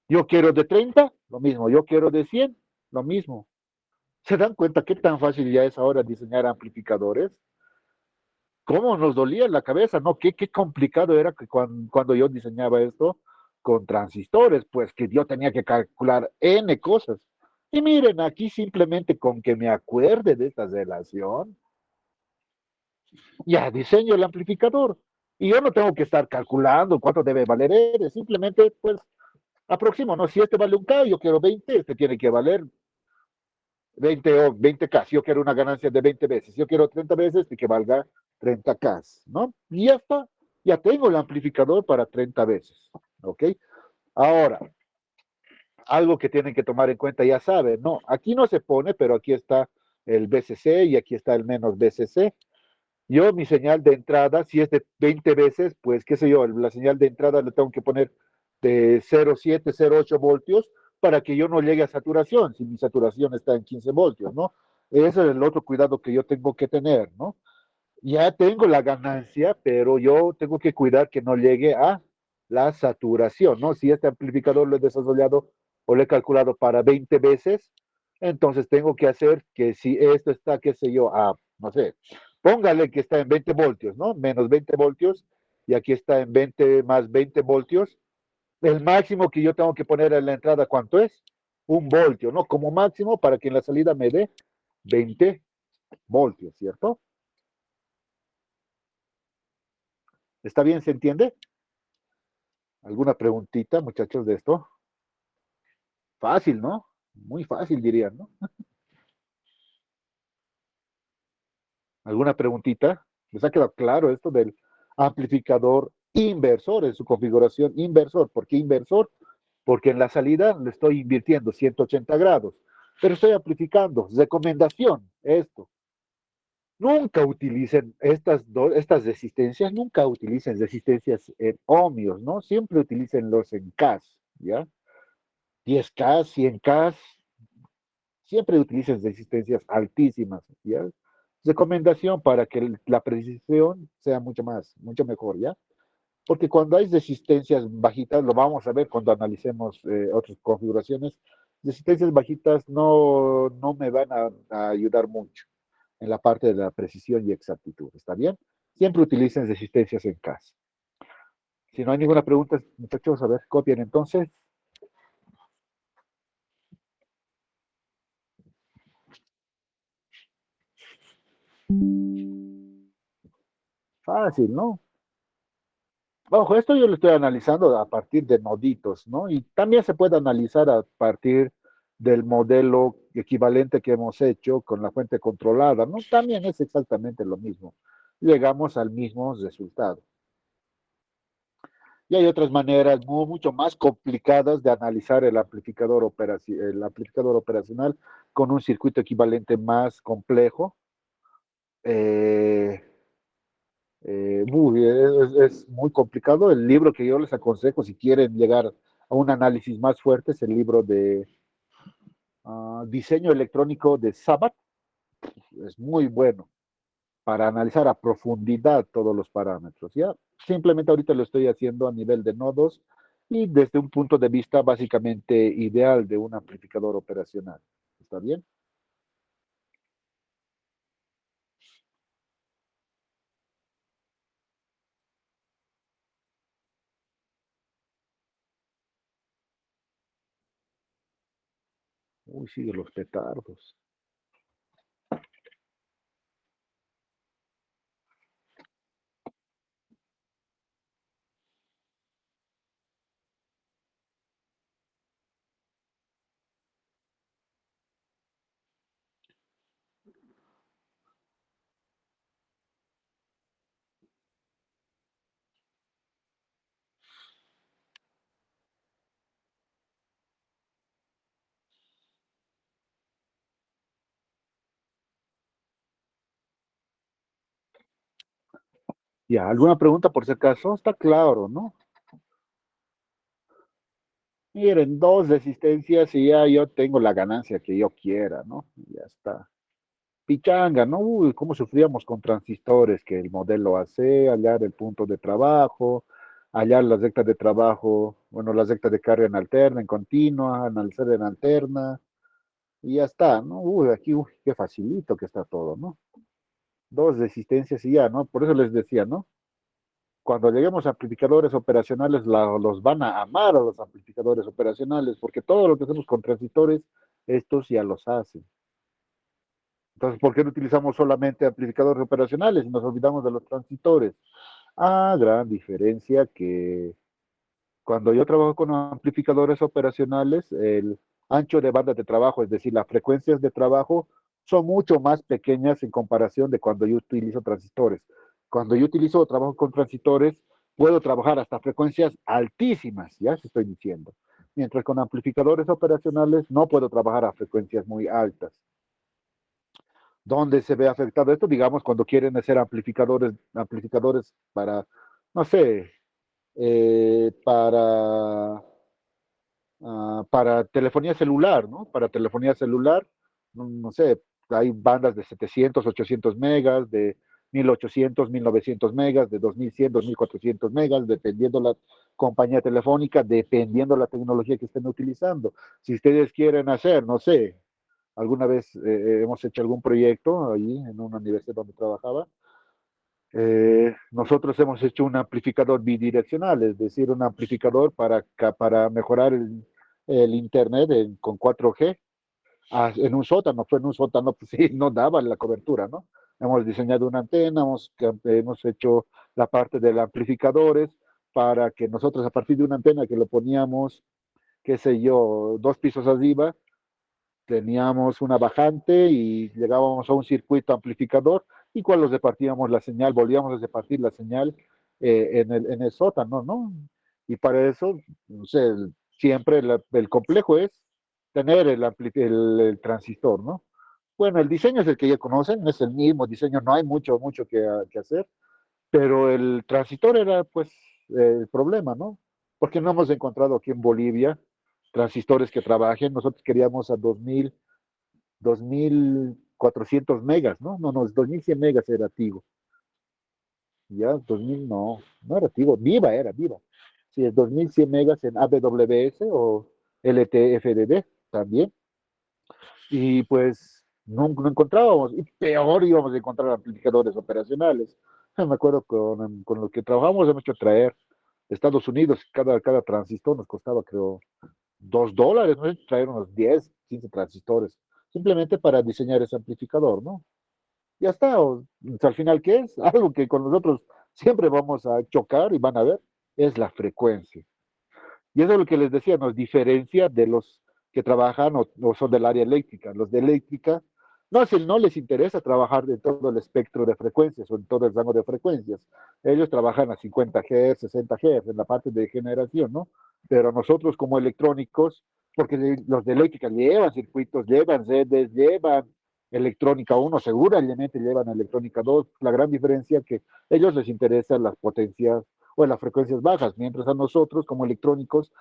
Yo quiero de 30, lo mismo. Yo quiero de 100, lo mismo. ¿Se dan cuenta qué tan fácil ya es ahora diseñar amplificadores? ¿Cómo nos dolía la cabeza? ¿No? Qué complicado era que cuando yo diseñaba esto con transistores, pues que yo tenía que calcular N cosas. Y miren, aquí simplemente con que me acuerde de esta relación, ya diseño el amplificador. Y yo no tengo que estar calculando cuánto debe valer N, simplemente pues aproximo, ¿no? Si este vale un K, yo quiero 20, este tiene que valer 20 o 20K. Si yo quiero una ganancia de 20 veces, si yo quiero 30 veces, que valga 30K, ¿no? Y ya está, ya tengo el amplificador para 30 veces, ¿ok? Ahora, algo que tienen que tomar en cuenta, ya saben, no, aquí no se pone, pero aquí está el BCC y aquí está el menos BCC. Yo mi señal de entrada, si es de 20 veces, pues qué sé yo, la señal de entrada le tengo que poner de 0,7, 0,8 voltios para que yo no llegue a saturación, si mi saturación está en 15 voltios, ¿no? Ese es el otro cuidado que yo tengo que tener, ¿no? Ya tengo la ganancia, pero yo tengo que cuidar que no llegue a la saturación, ¿no? Si este amplificador lo he desarrollado o lo he calculado para 20 veces, entonces tengo que hacer que si esto está, qué sé yo, a, no sé, póngale que está en 20 voltios, ¿no? Menos 20 voltios, y aquí está en 20 más 20 voltios. El máximo que yo tengo que poner en la entrada, ¿cuánto es? Un voltio, ¿no? Como máximo para que en la salida me dé 20 voltios, ¿cierto? ¿Está bien? ¿Se entiende? ¿Alguna preguntita, muchachos, de esto? Fácil, ¿no? Muy fácil, dirían, ¿no? ¿Alguna preguntita? ¿Les ha quedado claro esto del amplificador inversor en su configuración inversor? ¿Por qué inversor? Porque en la salida le estoy invirtiendo 180 grados, pero estoy amplificando. Recomendación, esto. Nunca utilicen estas resistencias, nunca utilicen resistencias en ohmios, ¿no? Siempre utilicenlos en Ks, ¿ya? 10K, 100K, siempre utilicen resistencias altísimas, ¿ya? Recomendación para que la precisión sea mucho mejor, ¿ya? Porque cuando hay resistencias bajitas, lo vamos a ver cuando analicemos otras configuraciones, resistencias bajitas no me van a ayudar mucho en la parte de la precisión y exactitud. ¿Está bien? Siempre utilicen resistencias en casa. Si no hay ninguna pregunta, muchachos, a ver, copien entonces. Fácil, ¿no? Ojo, esto yo lo estoy analizando a partir de noditos, ¿no? Y también se puede analizar a partir del modelo equivalente que hemos hecho con la fuente controlada, ¿no? También es exactamente lo mismo. Llegamos al mismo resultado. Y hay otras maneras mucho más complicadas de analizar el amplificador operacional con un circuito equivalente más complejo. Eh, es muy complicado. El libro que yo les aconsejo, si quieren llegar a un análisis más fuerte, es el libro de diseño electrónico de Sabat. Es muy bueno para analizar a profundidad todos los parámetros. ¿Ya? Simplemente ahorita lo estoy haciendo a nivel de nodos y desde un punto de vista básicamente ideal de un amplificador operacional. ¿Está bien? Uy, sí, de los petardos. Ya, ¿alguna pregunta por si acaso? Está claro, ¿no? Miren, dos resistencias y ya yo tengo la ganancia que yo quiera, ¿no? Ya está. Pichanga, ¿no? Uy, cómo sufríamos con transistores, que el modelo AC, hallar el punto de trabajo, hallar las rectas de trabajo, bueno, las rectas de carga en alterna, en continua, analizar en alterna, y ya está, ¿no? Uy, aquí, uy, qué facilito que está todo, ¿no? Dos resistencias y ya, ¿no? Por eso les decía, ¿no? Cuando lleguemos a amplificadores operacionales, los van a amar a los amplificadores operacionales, porque todo lo que hacemos con transistores, estos ya los hacen. Entonces, ¿por qué no utilizamos solamente amplificadores operacionales y nos olvidamos de los transistores? Ah, gran diferencia que cuando yo trabajo con amplificadores operacionales, el ancho de banda de trabajo, es decir, las frecuencias de trabajo, son mucho más pequeñas en comparación de cuando yo utilizo transistores. Cuando yo utilizo o trabajo con transistores, puedo trabajar hasta frecuencias altísimas, ya se estoy diciendo. Mientras con amplificadores operacionales no puedo trabajar a frecuencias muy altas. ¿Dónde se ve afectado esto? Digamos, cuando quieren hacer amplificadores para, no sé, para telefonía celular, ¿no? Para telefonía celular, no sé, hay bandas de 700, 800 megas, de 1800, 1900 megas, de 2100, 2400 megas, dependiendo la compañía telefónica, dependiendo la tecnología que estén utilizando. Si ustedes quieren hacer, no sé, alguna vez hemos hecho algún proyecto ahí en una universidad donde trabajaba. Nosotros hemos hecho un amplificador bidireccional, es decir, un amplificador para mejorar el internet con 4G en un sótano. Fue en un sótano, pues sí, no daba la cobertura, ¿no? Hemos diseñado una antena, hemos hecho la parte de los amplificadores para que nosotros a partir de una antena que lo poníamos, qué sé yo, 2 pisos arriba, teníamos una bajante y llegábamos a un circuito amplificador y cuando repartíamos la señal, volvíamos a repartir la señal en el sótano, ¿no? Y para eso, no sé, siempre el complejo es tener el transistor, ¿no? Bueno, el diseño es el que ya conocen, es el mismo diseño, no hay mucho que hacer, pero el transistor era pues el problema, ¿no? Porque no hemos encontrado aquí en Bolivia transistores que trabajen. Nosotros queríamos a 2400 megas, ¿no? No, 2100 megas era Tigo. Ya, 2000 no era Tigo, Viva. Sí, es 2100 megas en AWS o LTFDD también. Y pues no encontrábamos, y peor íbamos a encontrar amplificadores operacionales. Me acuerdo con lo que trabajamos, hemos hecho traer de Estados Unidos, cada transistor nos costaba, creo, $2, ¿no? Traer unos 10, 15 transistores, simplemente para diseñar ese amplificador, ¿no? Ya está, al final, ¿qué es? Algo que con nosotros siempre vamos a chocar y van a ver, es la frecuencia. Y eso es lo que les decía, nos diferencia de los que trabajan o son del área eléctrica. Los de eléctrica no les interesa trabajar en todo el espectro de frecuencias o en todo el rango de frecuencias. Ellos trabajan a 50 Hz, 60 Hz en la parte de generación, ¿no? Pero nosotros como electrónicos, porque los de eléctrica llevan circuitos, llevan redes, llevan electrónica 1, seguramente llevan electrónica 2. La gran diferencia es que a ellos les interesan las potencias o en las frecuencias bajas, mientras a nosotros como electrónicos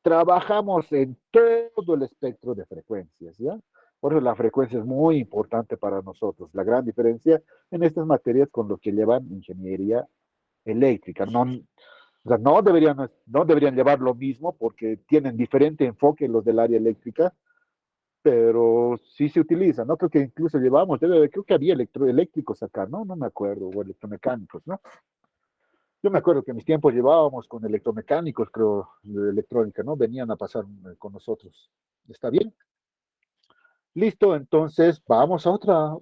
trabajamos en todo el espectro de frecuencias, ¿ya? Por eso la frecuencia es muy importante para nosotros. La gran diferencia en estas materias con lo que llevan ingeniería eléctrica. No, o sea, no deberían llevar lo mismo porque tienen diferente enfoque los del área eléctrica, pero sí se utiliza, ¿no? Creo que incluso creo que había eléctricos acá, ¿no? No me acuerdo, o electromecánicos, ¿no? Yo me acuerdo que en mis tiempos llevábamos con electromecánicos, creo, de electrónica, ¿no? Venían a pasar con nosotros. ¿Está bien? Listo, entonces vamos a, otra,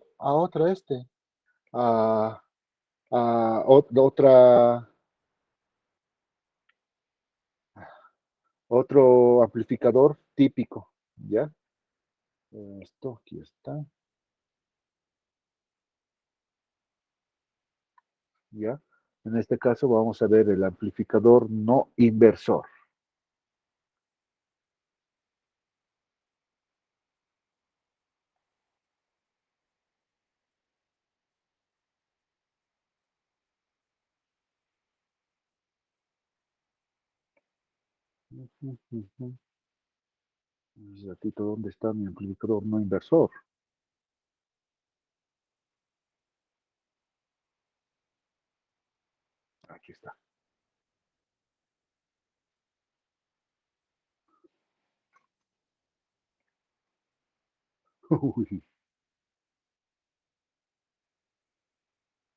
otro amplificador típico, ¿ya? Esto aquí está, ¿ya? En este caso vamos a ver el amplificador no inversor. Un ratito, ¿dónde está mi amplificador no inversor? Aquí está. Uy,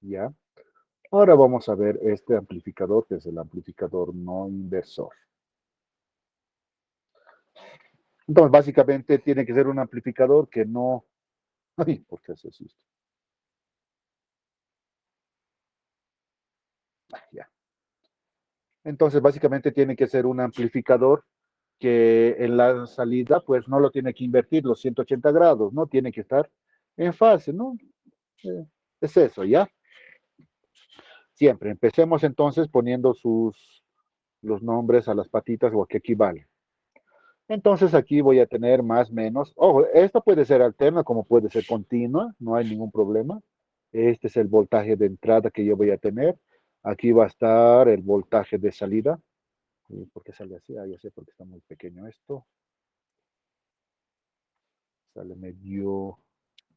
¿ya? Ahora vamos a ver este amplificador, que es el amplificador no inversor. Entonces, básicamente tiene que ser un amplificador que no... Ay, ¿por qué haces esto? Ya. Entonces, básicamente tiene que ser un amplificador que en la salida, pues no lo tiene que invertir los 180 grados, ¿no? Tiene que estar en fase, ¿no? Eh, es eso, ¿ya? Siempre. Empecemos entonces poniendo los nombres a las patitas o a qué equivale. Entonces aquí voy a tener más menos. Ojo, esta puede ser alterna como puede ser continua, no hay ningún problema. Este es el voltaje de entrada que yo voy a tener. Aquí va a estar el voltaje de salida. ¿Por qué sale así? Ah, ya sé, porque está muy pequeño esto. Sale medio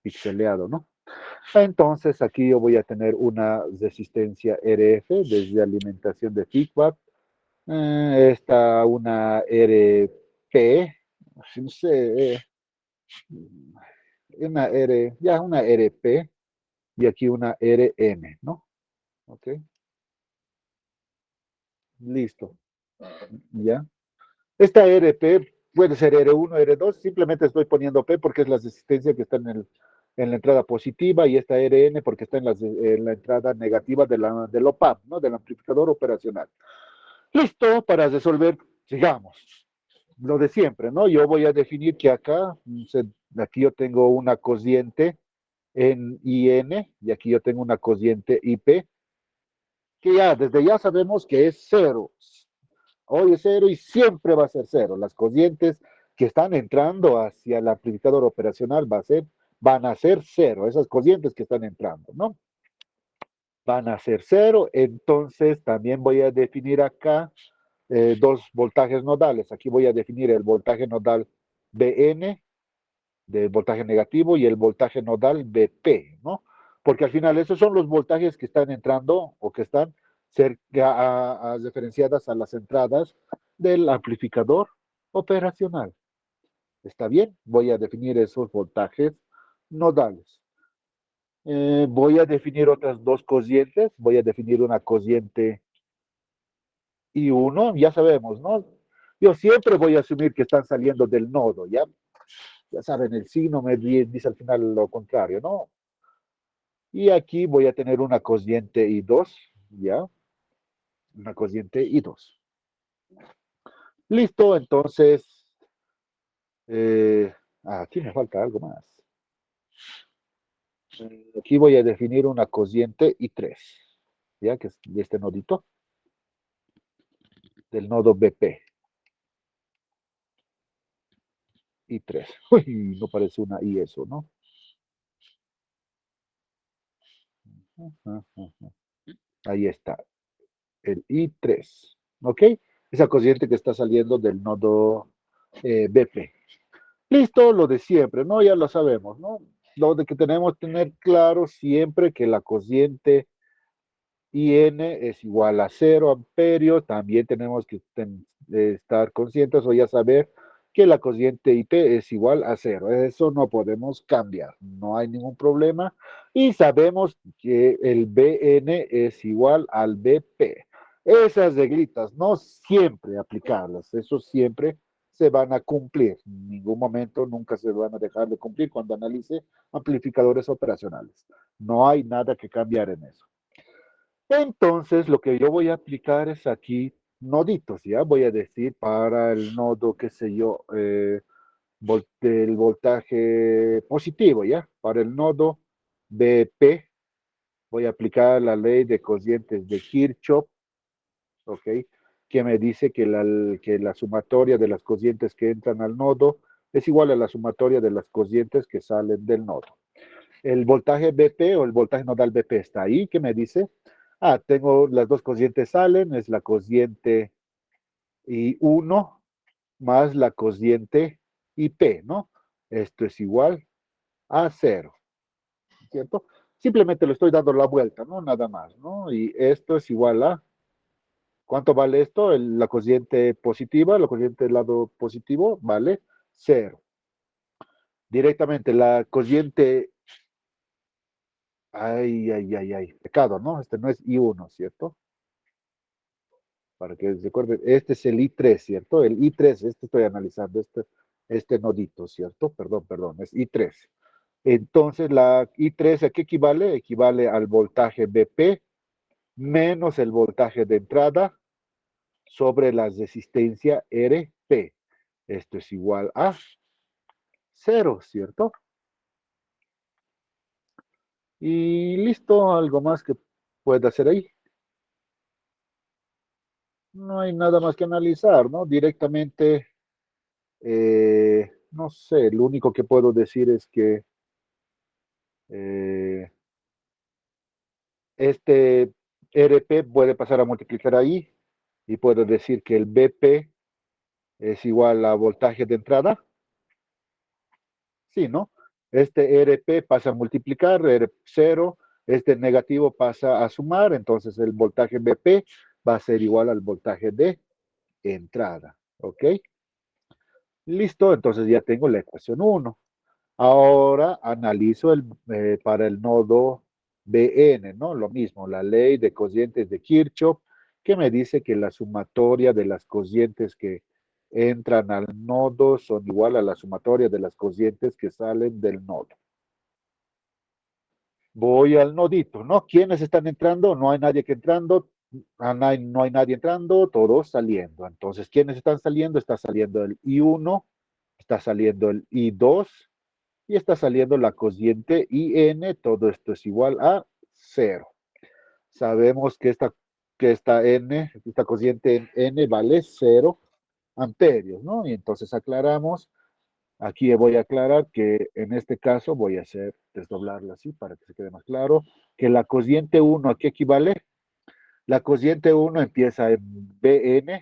pixeleado, ¿no? Entonces aquí yo voy a tener una resistencia RF desde alimentación de feedback. Esta una RP, no sé, una RP y aquí una RM, ¿no? Ok, listo, ya. Esta RP puede ser R1, R2, simplemente estoy poniendo P porque es la resistencia que está en la entrada positiva y esta RN porque está en la entrada negativa del OPAMP, ¿no? Del amplificador operacional. Listo, para resolver, sigamos. lo de siempre, ¿no? Yo voy a definir que acá, aquí yo tengo una cociente en IN y aquí yo tengo una cociente IP, que ya desde ya sabemos que es cero. Hoy es cero y siempre va a ser cero. Las cocientes que están entrando hacia el amplificador operacional van a ser cero, esas cocientes que están entrando, ¿no? Van a ser cero, entonces también voy a definir acá dos voltajes nodales. Aquí voy a definir el voltaje nodal BN de voltaje negativo y el voltaje nodal BP, ¿no? Porque al final esos son los voltajes que están entrando o que están cerca referenciadas a las entradas del amplificador operacional. ¿Está bien? Voy a definir esos voltajes nodales. Voy a definir otras dos cocientes. Voy a definir una cociente y uno, ya sabemos, ¿no? Yo siempre voy a asumir que están saliendo del nodo, ¿ya? Ya saben, el signo me dice al final lo contrario, ¿no? Y aquí voy a tener una cociente I2, ¿ya? Una cociente I2. Listo, entonces, eh, aquí me falta algo más. Aquí voy a definir una cociente I3, ¿ya? Que es de este nodito, del nodo BP. I3. Uy, no parece una I eso, ¿no? Ahí está, el I3, ¿ok? Esa cociente que está saliendo del nodo BP. Listo, lo de siempre, ¿no? Ya lo sabemos, ¿no? Lo de que tenemos que tener claro siempre que la cociente IN es igual a 0 amperios. También tenemos que estar conscientes o ya saber que la cociente IP es igual a 0. Eso no podemos cambiar, no hay ningún problema. Y sabemos que el BN es igual al BP. Esas reglitas no siempre aplicarlas, eso siempre se van a cumplir. En ningún momento nunca se van a dejar de cumplir cuando analice amplificadores operacionales. No hay nada que cambiar en eso. Entonces, lo que yo voy a aplicar es aquí noditos, ¿ya? Voy a decir para el nodo, qué sé yo, el voltaje positivo, ¿ya? Para el nodo BP, voy a aplicar la ley de cocientes de Kirchhoff, ¿ok? Que me dice que la sumatoria de las cocientes que entran al nodo es igual a la sumatoria de las cocientes que salen del nodo. El voltaje BP o el voltaje nodal BP está ahí, que me dice, tengo las dos cocientes salen, es la cociente I1 más la cociente IP, ¿no? Esto es igual a 0, ¿cierto? Simplemente le estoy dando la vuelta, ¿no? Nada más, ¿no? Y esto es igual a, ¿cuánto vale esto? La cociente positiva, la cociente del lado positivo, vale 0. Directamente la cociente, pecado, ¿no? Este no es I1, ¿cierto? Para que recuerden, este es el I3, ¿cierto? El I3, este estoy analizando, este nodito, ¿cierto? Perdón, es I3. Entonces, la I3, ¿a qué equivale? Equivale al voltaje BP menos el voltaje de entrada sobre la resistencia RP. Esto es igual a 0, ¿cierto? Y listo, algo más que pueda hacer ahí. No hay nada más que analizar, ¿no? Directamente, no sé, lo único que puedo decir es que eh, este RP puede pasar a multiplicar ahí y puedo decir que el BP es igual a voltaje de entrada. Sí, ¿no? Este RP pasa a multiplicar, R0, este negativo pasa a sumar, entonces el voltaje BP va a ser igual al voltaje de entrada. ¿Ok? Listo, entonces ya tengo la ecuación 1. Ahora analizo para el nodo Bn, ¿no? Lo mismo, la ley de cocientes de Kirchhoff, que me dice que la sumatoria de las cocientes que entran al nodo son igual a la sumatoria de las cocientes que salen del nodo. Voy al nodito, ¿no? ¿Quiénes están entrando? No hay nadie que entrando. no hay nadie entrando, todos saliendo. Entonces, ¿quiénes están saliendo? Está saliendo el I1, está saliendo el I2 y está saliendo la cociente IN. Todo esto es igual a cero. Sabemos esta cociente N vale 0 amperios, ¿no? Y entonces aclaramos. Aquí voy a aclarar que en este caso voy a desdoblarlo así para que se quede más claro, que la cociente 1 ¿a qué equivale? La cociente 1 empieza en Bn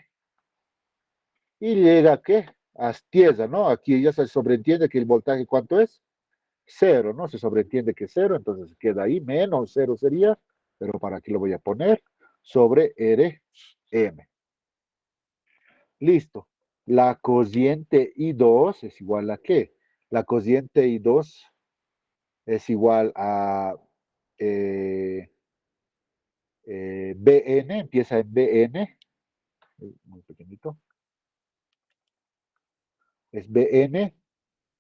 y llega ¿a qué? A tierra, ¿no? Aquí ya se sobreentiende que el voltaje, ¿cuánto es? Cero, ¿no? Se sobreentiende que es cero, entonces queda ahí, menos cero sería, pero para aquí lo voy a poner, sobre Rm. Listo. La cociente I2 es igual a ¿qué? La cociente I2 es igual a eh, Bn, empieza en Bn, muy pequeñito, es Bn,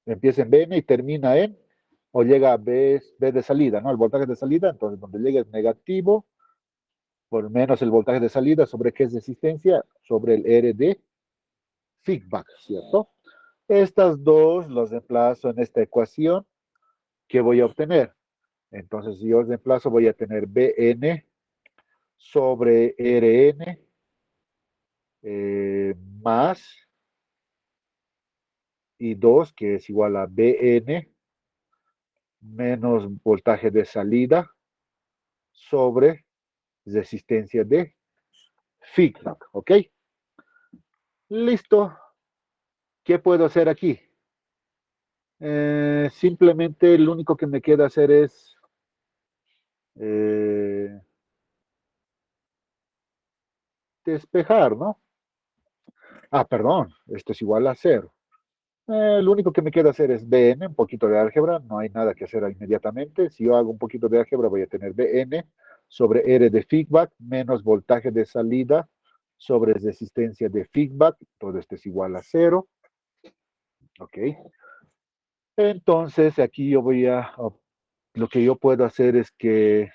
empieza en Bn y termina en, o llega a B de salida, ¿no? El voltaje de salida, entonces donde llega es negativo, por menos el voltaje de salida, ¿sobre qué es resistencia? Sobre el R de feedback, ¿cierto? Estas dos los reemplazo en esta ecuación que voy a obtener. Entonces, si yo reemplazo, voy a tener Bn sobre Rn más I2, que es igual a Bn menos voltaje de salida sobre resistencia de feedback, ¿ok? Listo. ¿Qué puedo hacer aquí? Simplemente lo único que me queda hacer es eh, despejar, ¿no? Ah, perdón, esto es igual a cero. Lo único que me queda hacer es Bn, un poquito de álgebra, no hay nada que hacer inmediatamente. Si yo hago un poquito de álgebra, voy a tener Bn sobre R de feedback menos voltaje de salida sobre resistencia de feedback. Todo esto es igual a cero. ¿Ok? Entonces, aquí lo que yo puedo hacer es que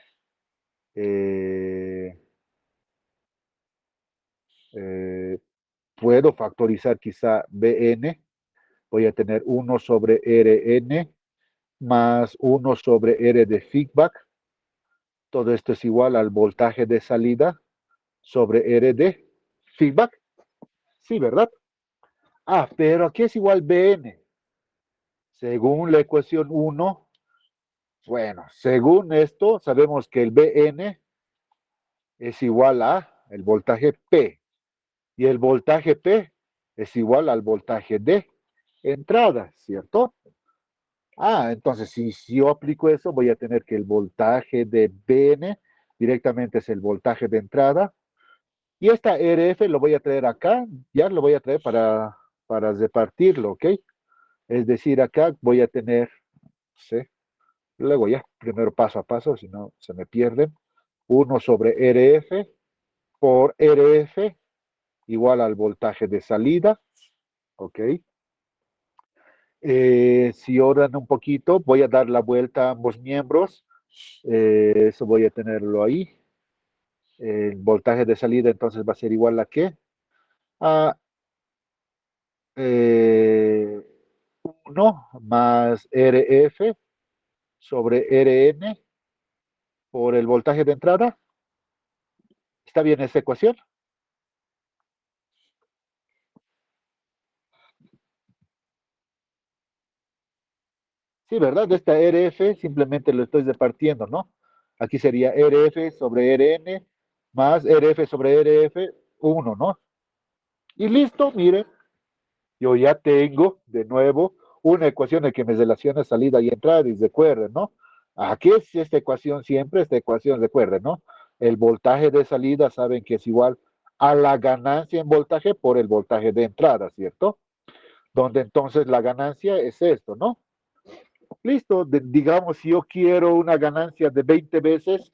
eh, eh, puedo factorizar quizá Bn. Voy a tener 1 sobre Rn más 1 sobre R de feedback. Todo esto es igual al voltaje de salida sobre R de feedback. Sí, ¿verdad? Ah, pero aquí es igual Bn. Según la ecuación 1, bueno, según esto, sabemos que el Bn es igual a el voltaje P. Y el voltaje P es igual al voltaje de entrada, ¿cierto? Ah, entonces si yo aplico eso, voy a tener que el voltaje de Bn directamente es el voltaje de entrada. Y esta RF lo voy a traer acá, ya lo voy a traer para repartirlo, ¿ok? Es decir, acá voy a tener, ¿sí? Luego ya, primero paso a paso, si no se me pierden. 1 sobre RF por RF igual al voltaje de salida, ¿ok? Si oran un poquito, voy a dar la vuelta a ambos miembros. Eso voy a tenerlo ahí. El voltaje de salida entonces va a ser igual a ¿qué? A 1 más RF sobre Rn por el voltaje de entrada. ¿Está bien esa ecuación? Sí, ¿verdad? Esta RF simplemente lo estoy repartiendo, ¿no? Aquí sería RF sobre Rn más RF sobre RF 1, ¿no? Y listo, miren, yo ya tengo de nuevo una ecuación en que me relaciona salida y entrada y recuerden, ¿no? Aquí es esta ecuación siempre, esta ecuación, recuerden, ¿no? El voltaje de salida saben que es igual a la ganancia en voltaje por el voltaje de entrada, ¿cierto? Donde entonces la ganancia es esto, ¿no? Listo, digamos, si yo quiero una ganancia de 20 veces,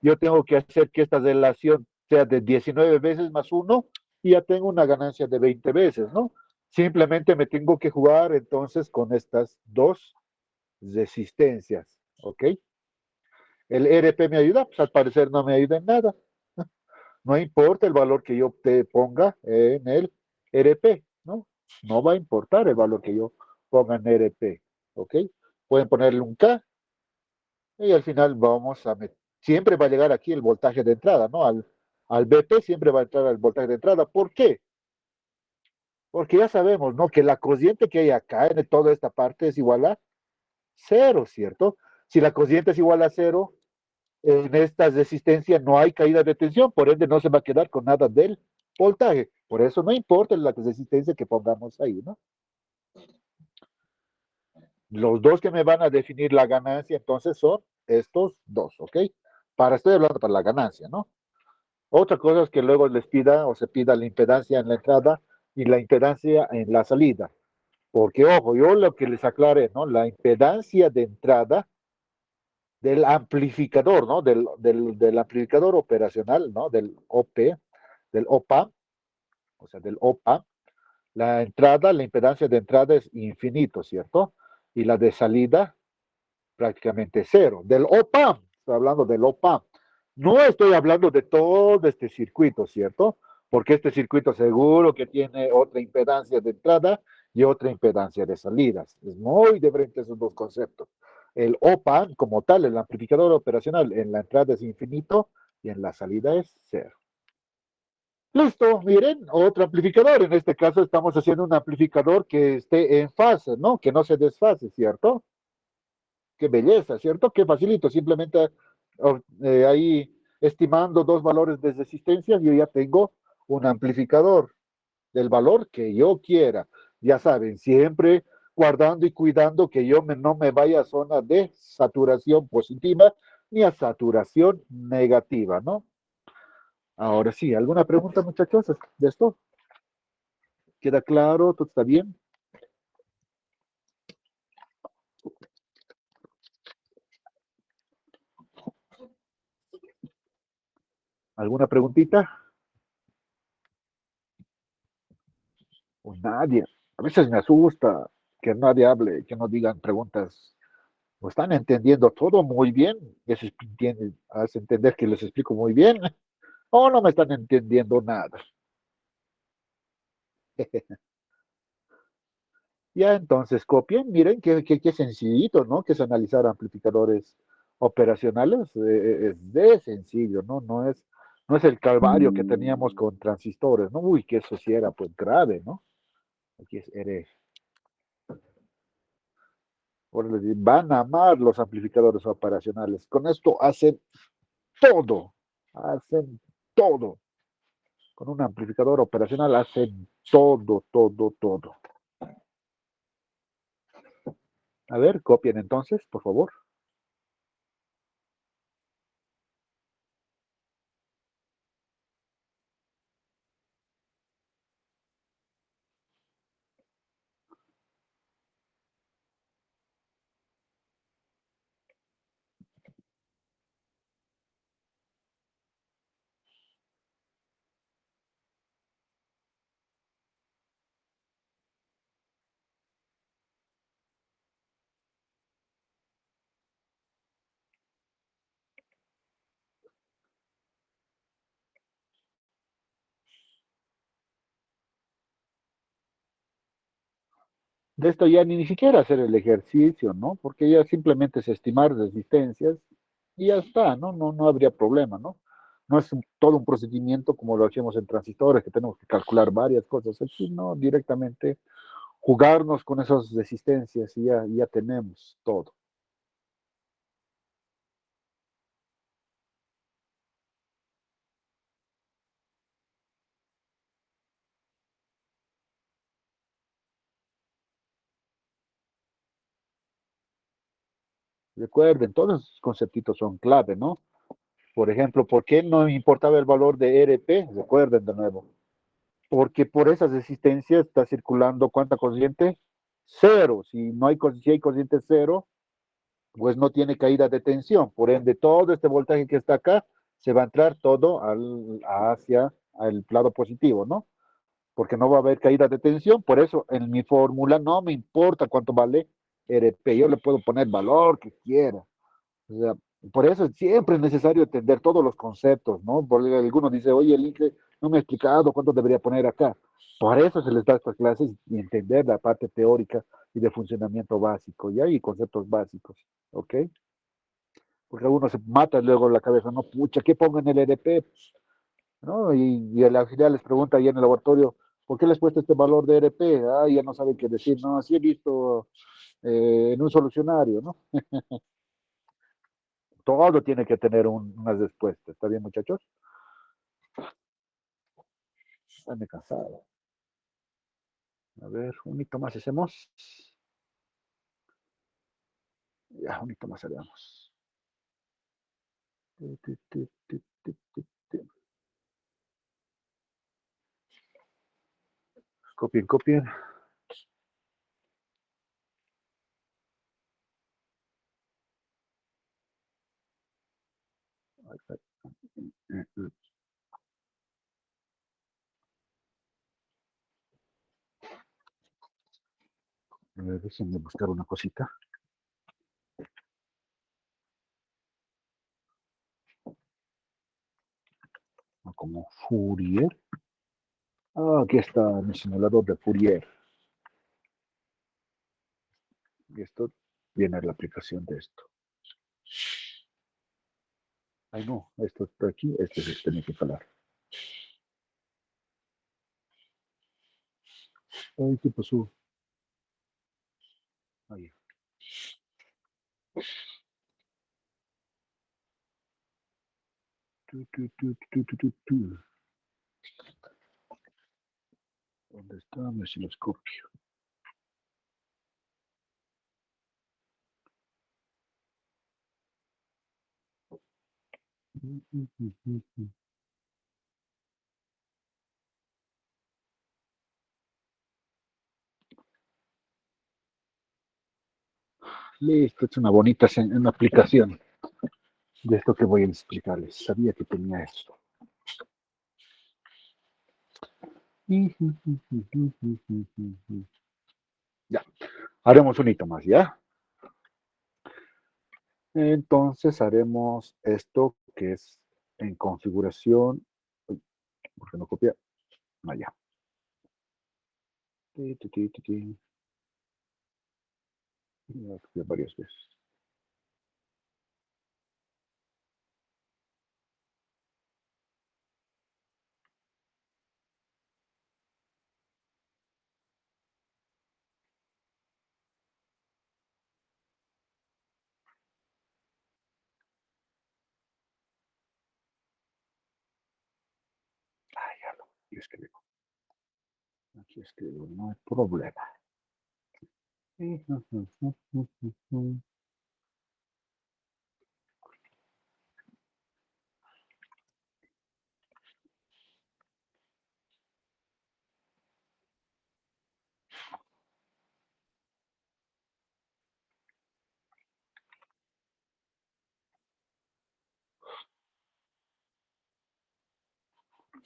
yo tengo que hacer que esta relación sea de 19 veces más uno y ya tengo una ganancia de 20 veces, ¿no? Simplemente me tengo que jugar entonces con estas dos resistencias, ¿ok? ¿El RP me ayuda? Pues al parecer no me ayuda en nada. No importa el valor que yo te ponga en el RP, ¿no? No va a importar el valor que yo ponga en RP, ¿ok? Pueden ponerle un K y al final vamos a meter, siempre va a llegar aquí el voltaje de entrada, ¿no? Al BP siempre va a entrar el voltaje de entrada. ¿Por qué? Porque ya sabemos, ¿no? Que la corriente que hay acá en toda esta parte es igual a cero, ¿cierto? Si la corriente es igual a cero, en esta resistencia no hay caída de tensión, por ende no se va a quedar con nada del voltaje. Por eso no importa la resistencia que pongamos ahí, ¿no? Los dos que me van a definir la ganancia entonces son estos dos, ¿ok? Estoy hablando para la ganancia, ¿no? Otra cosa es que luego les pida o se pida la impedancia en la entrada y la impedancia en la salida. Porque, ojo, yo lo que les aclaré, ¿no? La impedancia de entrada del amplificador, ¿no? Del amplificador operacional, ¿no? Del OP, del OPA, o sea, del OPA. La entrada, la impedancia de entrada es infinito, ¿cierto? Y la de salida prácticamente cero. Del OPA, estoy hablando del OPA. No estoy hablando de todo este circuito, ¿cierto? Porque este circuito seguro que tiene otra impedancia de entrada y otra impedancia de salidas. Es muy diferente esos dos conceptos. El OPA, como tal, el amplificador operacional, en la entrada es infinito y en la salida es cero. Listo, miren, otro amplificador. En este caso estamos haciendo un amplificador que esté en fase, ¿no? Que no se desfase, ¿cierto? Qué belleza, ¿cierto? Qué facilito. Simplemente ahí estimando dos valores de resistencia, yo ya tengo un amplificador del valor que yo quiera. Ya saben, siempre guardando y cuidando que no me vaya a zona de saturación positiva ni a saturación negativa, ¿no? Ahora sí, ¿alguna pregunta, muchachos, de esto? ¿Queda claro? ¿Todo está bien? ¿Alguna preguntita? Pues nadie. A veces me asusta que nadie hable, que no digan preguntas. ¿O están entendiendo todo muy bien? Hace entender que les explico muy bien. O no me están entendiendo nada. Ya entonces copien, miren qué sencillito, ¿no? Que es analizar amplificadores operacionales. Es de sencillo, ¿no? No es el calvario que teníamos con transistores, ¿no? Uy, que eso sí era pues grave, ¿no? Aquí eres. Van a amar los amplificadores operacionales. Con esto todo, hacen todo. Con un amplificador operacional hacen todo, todo, todo. A ver, copien entonces, por favor. De esto ya ni siquiera hacer el ejercicio, ¿no? Porque ya simplemente es estimar resistencias y ya está, ¿no? No habría problema, ¿no? No es todo un procedimiento como lo hacemos en transistores, que tenemos que calcular varias cosas. Aquí no, directamente jugarnos con esas resistencias y ya tenemos todo. Recuerden, todos esos conceptitos son clave, ¿no? Por ejemplo, ¿por qué no importaba el valor de RP? Recuerden de nuevo. Porque por esas resistencias está circulando ¿cuánta corriente? Cero. Si hay corriente cero, pues no tiene caída de tensión. Por ende, todo este voltaje que está acá se va a entrar todo hacia el lado positivo, ¿no? Porque no va a haber caída de tensión. Por eso, en mi fórmula no me importa cuánto vale RP. Yo le puedo poner valor que quiera. O sea, Por eso siempre es necesario entender todos los conceptos, ¿no? Porque alguno dice, oye, el INCRE no me ha explicado cuánto debería poner acá. Por eso se les da estas clases y entender la parte teórica y de funcionamiento básico, ¿ya? Y conceptos básicos, ¿ok? Porque algunos se matan luego la cabeza, no, pucha, ¿qué pongo en el EDP? ¿No? Y al final les pregunta ahí en el laboratorio, ¿por qué les he puesto este valor de EDP? Ah, ya no saben qué decir, no, así he visto en un solucionario, ¿no? Todo tiene que tener unas respuestas, ¿está bien, muchachos? Están cansado. A ver, un hito más hacemos. Ya, un hito más hagamos. Copien, copien. A ver, déjenme buscar una cosita. Como Fourier. Ah, aquí está mi simulador de Fourier. Y esto viene la aplicación de esto. Ay, no, esto está aquí, este se tiene que jalar. Ay, ¿qué pasó? Ahí. ¿Dónde está mi osciloscopio? Listo, es una bonita una aplicación de esto que voy a explicarles. Sabía que tenía esto. Ya, haremos un hito más, ¿ya? Entonces haremos esto que es en configuración. Uy, ¿por qué no copia? Allá. Ya copié varias veces. Ah, ya lo aquí escribo. Aquí escribo, no hay problema.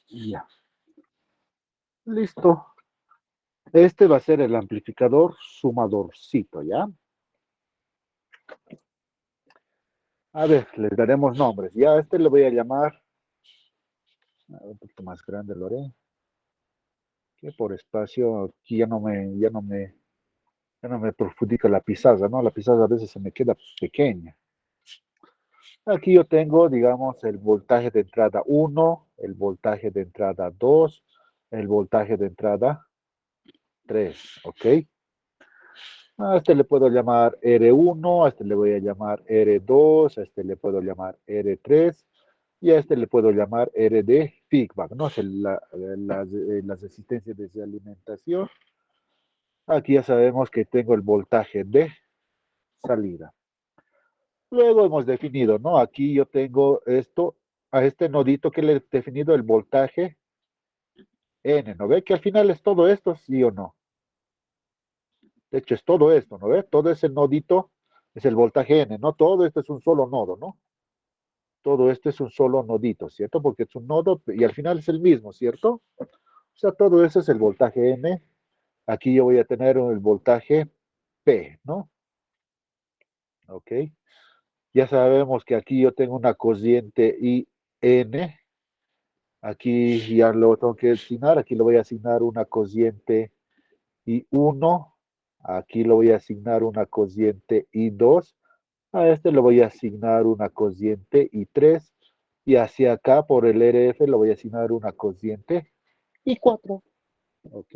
Ya, listo. Este va a ser el amplificador sumadorcito, ¿ya? A ver, les daremos nombres. Ya, a este le voy a llamar, un poquito más grande lo haré, que por espacio aquí ya no me perjudica la pizarra, ¿no? La pizarra a veces se me queda pequeña. Aquí yo tengo, digamos, el voltaje de entrada 1, el voltaje de entrada 2, el voltaje de entrada 3, ¿ok? A este le puedo llamar R1, a este le voy a llamar R2, a este le puedo llamar R3 y a este le puedo llamar RD feedback, ¿no? Es las resistencias de alimentación. Aquí ya sabemos que tengo el voltaje de salida. Luego hemos definido, ¿no? Aquí yo tengo esto, a este nodito que le he definido el voltaje N, ¿no ve? Que al final es todo esto, sí o no. De hecho, es todo esto, ¿no ve? Todo ese nodito es el voltaje N, ¿no? Todo esto es un solo nodo, ¿no? Todo esto es un solo nodito, ¿cierto? Porque es un nodo y al final es el mismo, ¿cierto? O sea, todo eso es el voltaje N. Aquí yo voy a tener el voltaje P, ¿no? ¿Ok? Ya sabemos que aquí yo tengo una cociente IN. Aquí ya lo tengo que asignar. Aquí le voy a asignar una cociente I1. Aquí le voy a asignar una cociente I2. A este le voy a asignar una cociente I3. Y hacia acá por el RF le voy a asignar una cociente I4. Ok.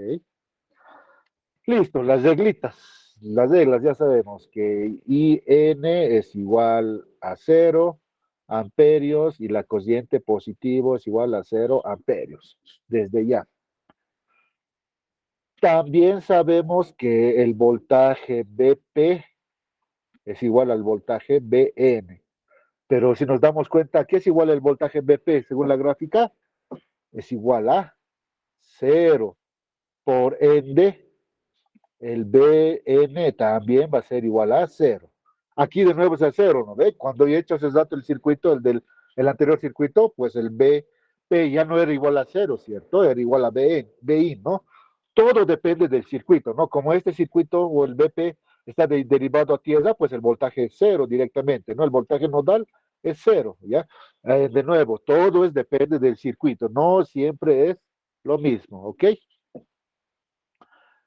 Listo, las reglitas. Las reglas ya sabemos que IN es igual a 0 amperios y la cociente positivo es igual a 0 amperios. Desde ya. También sabemos que el voltaje BP es igual al voltaje BN. Pero si nos damos cuenta, ¿qué es igual al voltaje BP según la gráfica? Es igual a 0. Por ende, el BN también va a ser igual a 0. Aquí de nuevo es a 0, ¿no ve? Cuando he hecho ese dato el circuito, el anterior circuito, pues el BP ya no era igual a 0, ¿cierto? Era igual a BI, ¿no? Todo depende del circuito, ¿no? Como este circuito o el BP está derivado a tierra, pues el voltaje es 0 directamente, ¿no? El voltaje nodal es 0, ¿ya? De nuevo, todo depende del circuito, no siempre es lo mismo, ¿ok?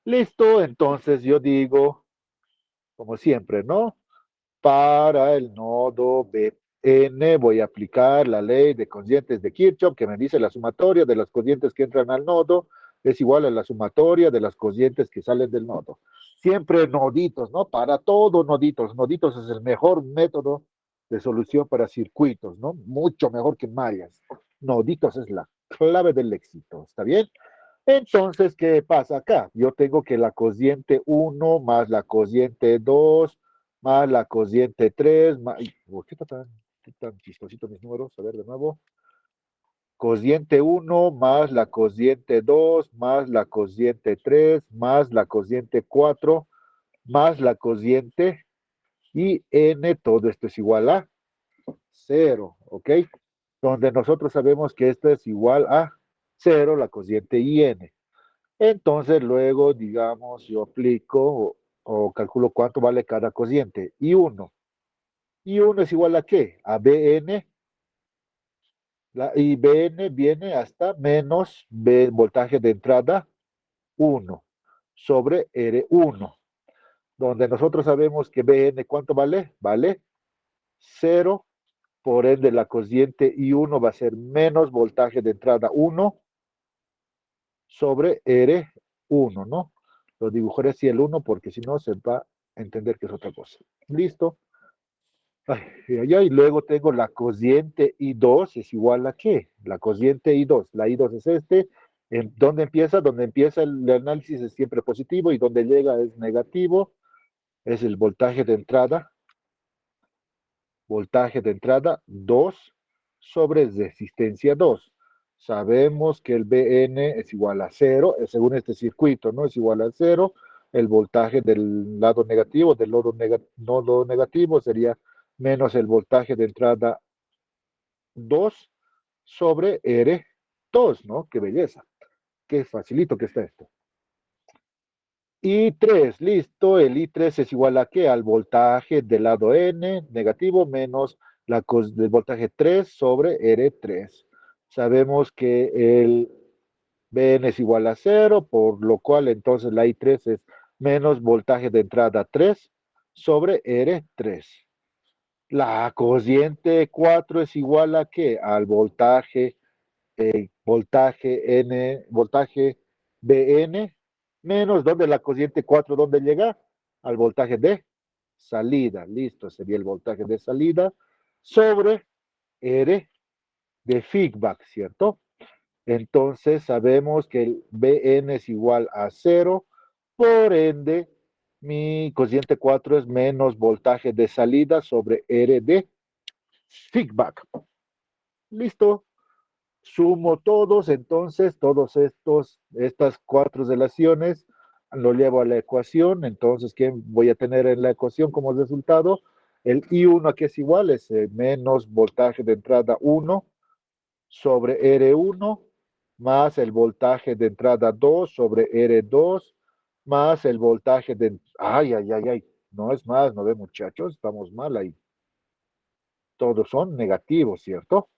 Listo, entonces yo digo, como siempre, ¿no? Para el nodo Bn voy a aplicar la ley de cocientes de Kirchhoff que me dice la sumatoria de las cocientes que entran al nodo es igual a la sumatoria de las cocientes que salen del nodo. Siempre noditos, ¿no? Para todos noditos. Noditos es el mejor método de solución para circuitos, ¿no? Mucho mejor que mallas. Noditos es la clave del éxito, ¿está bien? Entonces, ¿qué pasa acá? Yo tengo que la cociente 1 más la cociente 2 más la cociente 3 más... ¿Por qué tan chistosito mis números? A ver, de nuevo. Cociente 1 más la cociente 2 más la cociente 3 más la cociente 4 más la cociente y n, todo esto es igual a 0, ¿ok? Donde nosotros sabemos que esto es igual a 0, la cociente IN. Entonces, luego, digamos, yo aplico o calculo cuánto vale cada cociente. Y 1. Y 1 es igual a qué? A BN. Y BN viene hasta menos voltaje de entrada 1 sobre R1. Donde nosotros sabemos que BN, ¿cuánto vale? Vale 0. Por ende, la cociente I1 va a ser menos voltaje de entrada 1 sobre R1, ¿no? Lo dibujaré así el 1 porque si no se va a entender que es otra cosa. ¿Listo? Ay, y luego tengo la cociente I2 es igual a ¿qué? La cociente I2. La I2 es este. ¿Dónde empieza? Donde empieza el análisis es siempre positivo y donde llega es negativo. Es el voltaje de entrada 2 sobre resistencia 2. Sabemos que el Bn es igual a 0, según este circuito, ¿no? Es igual a 0. El voltaje del lado negativo, del nodo negativo, sería menos el voltaje de entrada 2 sobre R2, ¿no? Qué belleza. Qué facilito que está esto. I3, listo. El I3 es igual a qué? Al voltaje del lado N negativo menos el voltaje 3 sobre R3. Sabemos que el Bn es igual a 0, por lo cual entonces la I3 es menos voltaje de entrada 3 sobre R3. La cociente 4 es igual a qué? Al voltaje Bn menos donde la cociente 4, ¿dónde llega? Al voltaje de salida. Listo, sería el voltaje de salida sobre R de feedback, ¿cierto? Entonces sabemos que el Bn es igual a 0, por ende mi cociente 4 es menos voltaje de salida sobre R de feedback. Listo. Sumo todos, entonces, estas cuatro relaciones, lo llevo a la ecuación, entonces, ¿qué voy a tener en la ecuación como resultado? El I1 aquí es igual, es menos voltaje de entrada 1 sobre R1, más el voltaje de entrada 2 sobre R2, más el voltaje de... Ay, ay, ay, ay, no es más, no ve muchachos, estamos mal ahí. todos son negativos, ¿cierto?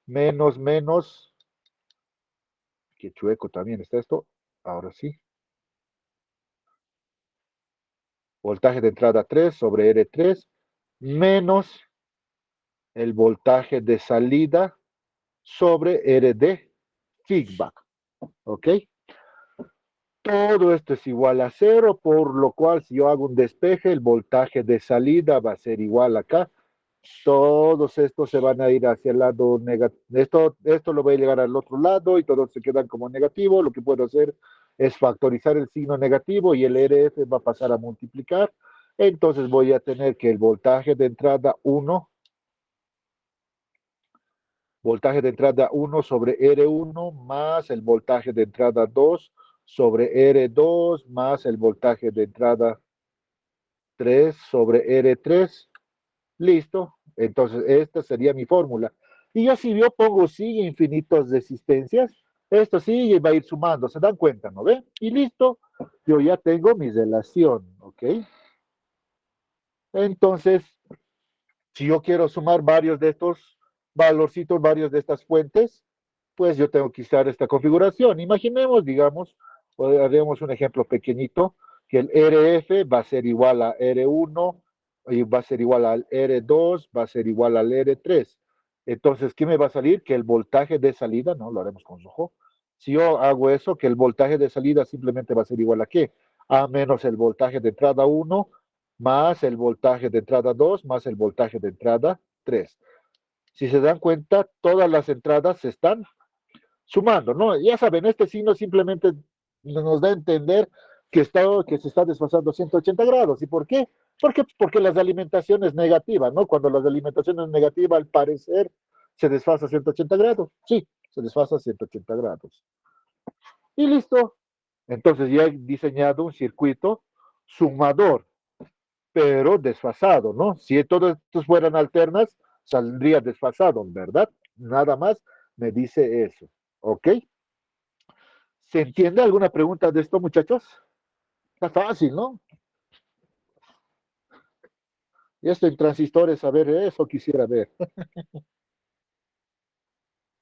Menos, que chueco también está esto, ahora sí. Voltaje de entrada 3 sobre R3 menos el voltaje de salida sobre RD feedback, ¿ok? Todo esto es igual a cero, por lo cual si yo hago un despeje, el voltaje de salida va a ser igual acá. Todos estos se van a ir hacia el lado negativo. Esto lo voy a llegar al otro lado y todos se quedan como negativo. Lo que puedo hacer es factorizar el signo negativo y el RF va a pasar a multiplicar. Entonces voy a tener que el voltaje de entrada 1, voltaje de entrada 1 sobre R1 más el voltaje de entrada 2 sobre R2 más el voltaje de entrada 3 sobre R3. Listo. Entonces, esta sería mi fórmula. Y yo si yo pongo sigue infinitos resistencias, esto sigue y va a ir sumando. ¿Se dan cuenta, no ven? Y listo. Yo ya tengo mi relación, ¿ok? Entonces, si yo quiero sumar varios de estos valorcitos, varios de estas fuentes, pues yo tengo que usar esta configuración. Imaginemos, digamos, haremos un ejemplo pequeñito, que el RF va a ser igual a R1, y va a ser igual al R2, va a ser igual al R3. Entonces, ¿qué me va a salir? Que el voltaje de salida, no, lo haremos con rojo. Si yo hago eso, que el voltaje de salida simplemente va a ser igual a ¿qué? A menos el voltaje de entrada 1 más el voltaje de entrada 2 más el voltaje de entrada 3. Si se dan cuenta, todas las entradas se están sumando, ¿no? Ya saben, este signo simplemente nos da a entender que se está desfasando 180 grados. ¿Y por qué? Porque las alimentaciones negativas, ¿no? Cuando las alimentaciones negativas, al parecer, se desfasa 180 grados. Sí, se desfasa 180 grados. Y listo. Entonces ya he diseñado un circuito sumador, pero desfasado, ¿no? Si todos estos fueran alternas, saldría desfasado, ¿verdad? Nada más me dice eso, ¿ok? ¿Se entiende alguna pregunta de esto, muchachos? Está fácil, ¿no? Y esto en transistores, a ver, eso quisiera ver.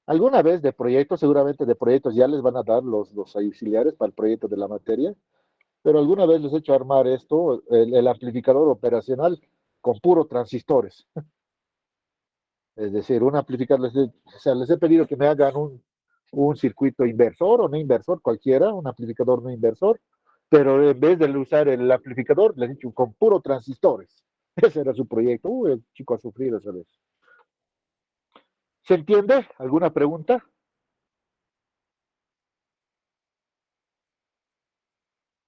Alguna vez de proyectos, seguramente de proyectos ya les van a dar los auxiliares para el proyecto de la materia, pero alguna vez les he hecho armar esto, el amplificador operacional con puro transistores. Es decir, un amplificador, o sea, les he pedido que me hagan un circuito inversor o no inversor, cualquiera, un amplificador no inversor, pero en vez de usar el amplificador, les he dicho con puro transistores. Ese era su proyecto. El chico ha sufrido esa vez. ¿Se entiende? ¿Alguna pregunta?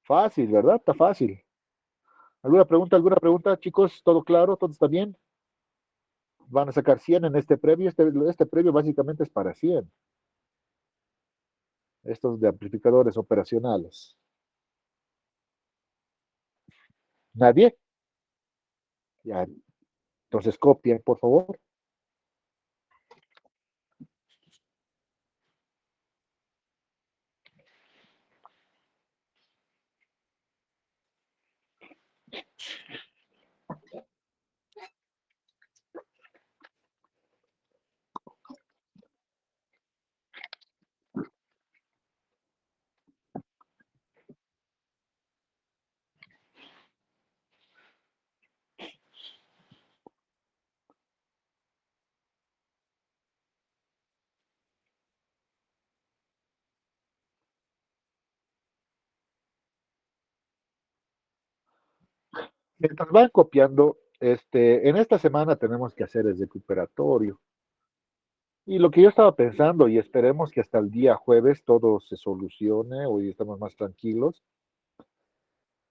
Fácil, ¿verdad? Está fácil. ¿Alguna pregunta? ¿Alguna pregunta, chicos? ¿Todo claro? ¿Todo está bien? Van a sacar 100 en este premio. Este premio básicamente es para 100. Estos de amplificadores operacionales. ¿Nadie? Ya, entonces copien, por favor. Mientras van copiando, en esta semana tenemos que hacer el recuperatorio. Y lo que yo estaba pensando, y esperemos que hasta el día jueves todo se solucione, hoy estamos más tranquilos,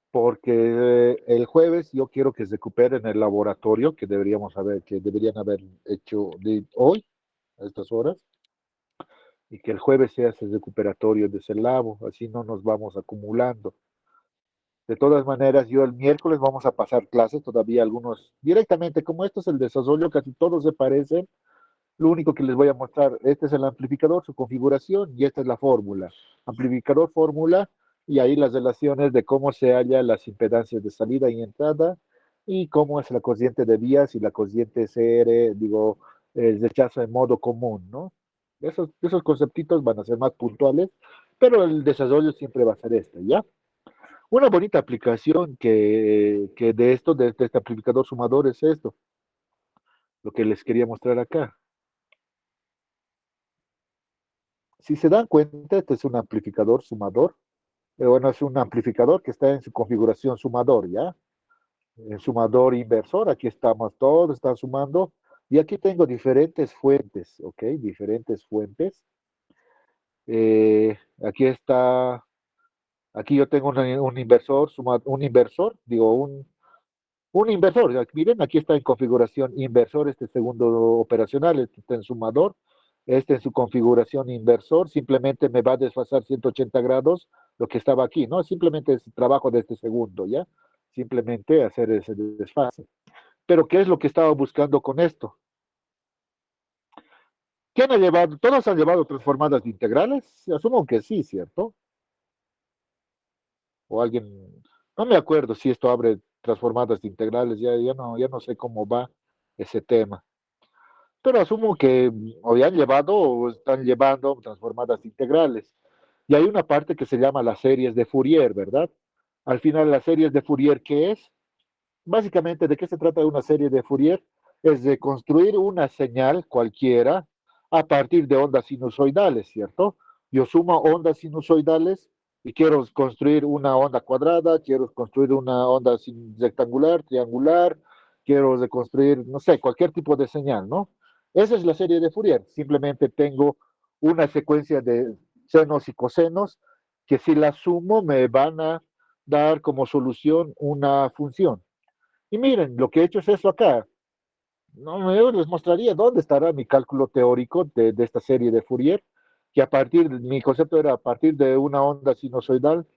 porque el jueves yo quiero que se recuperen el laboratorio que deberían haber hecho hoy, a estas horas, y que el jueves sea ese recuperatorio de ese labo, así no nos vamos acumulando. De todas maneras, yo el miércoles vamos a pasar clases, todavía algunos directamente, como esto es el desarrollo, casi todos se parecen. Lo único que les voy a mostrar, este es el amplificador, su configuración, y esta es la fórmula. Amplificador, fórmula, y ahí las relaciones de cómo se halla las impedancias de salida y entrada, y cómo es la corriente de vías y la corriente CR, digo, el rechazo en modo común, ¿no? Esos conceptitos van a ser más puntuales, pero el desarrollo siempre va a ser este, ¿ya? Una bonita aplicación que de esto, de este amplificador sumador, es esto, lo que les quería mostrar acá. Si se dan cuenta, este es un amplificador sumador. Bueno, es un amplificador que está en su configuración sumador, ¿ya? En sumador inversor, aquí estamos todos, están sumando. Y aquí tengo diferentes fuentes, ¿ok? Diferentes fuentes. Aquí está, aquí yo tengo un inversor, un inversor, digo, un inversor. Miren, aquí está en configuración inversor, este segundo operacional, este está en sumador, este en su configuración inversor, simplemente me va a desfasar 180 grados lo que estaba aquí, ¿no? Simplemente es trabajo de este segundo, ¿ya? Simplemente hacer ese desfase. Pero ¿qué es lo que estaba buscando con esto? ¿Quién ha llevado? ¿Todos han llevado transformadas de integrales? Asumo que sí, ¿cierto? O alguien, no me acuerdo si esto abre transformadas de integrales, ya no sé cómo va ese tema. Pero asumo que o ya han llevado o están llevando transformadas integrales. Y hay una parte que se llama las series de Fourier, ¿verdad? Al final, las series de Fourier, ¿qué es? Básicamente, ¿de qué se trata una serie de Fourier? Es de construir una señal cualquiera a partir de ondas sinusoidales, ¿cierto? Yo sumo ondas sinusoidales y quiero construir una onda cuadrada, quiero construir una onda rectangular, triangular, quiero reconstruir, no sé, cualquier tipo de señal, ¿no? Esa es la serie de Fourier. Simplemente tengo una secuencia de senos y cosenos que si la sumo me van a dar como solución una función. Y miren, lo que he hecho es eso acá. No, yo les mostraría dónde estará mi cálculo teórico de esta serie de Fourier, que a partir, mi concepto era a partir de una onda sinusoidal,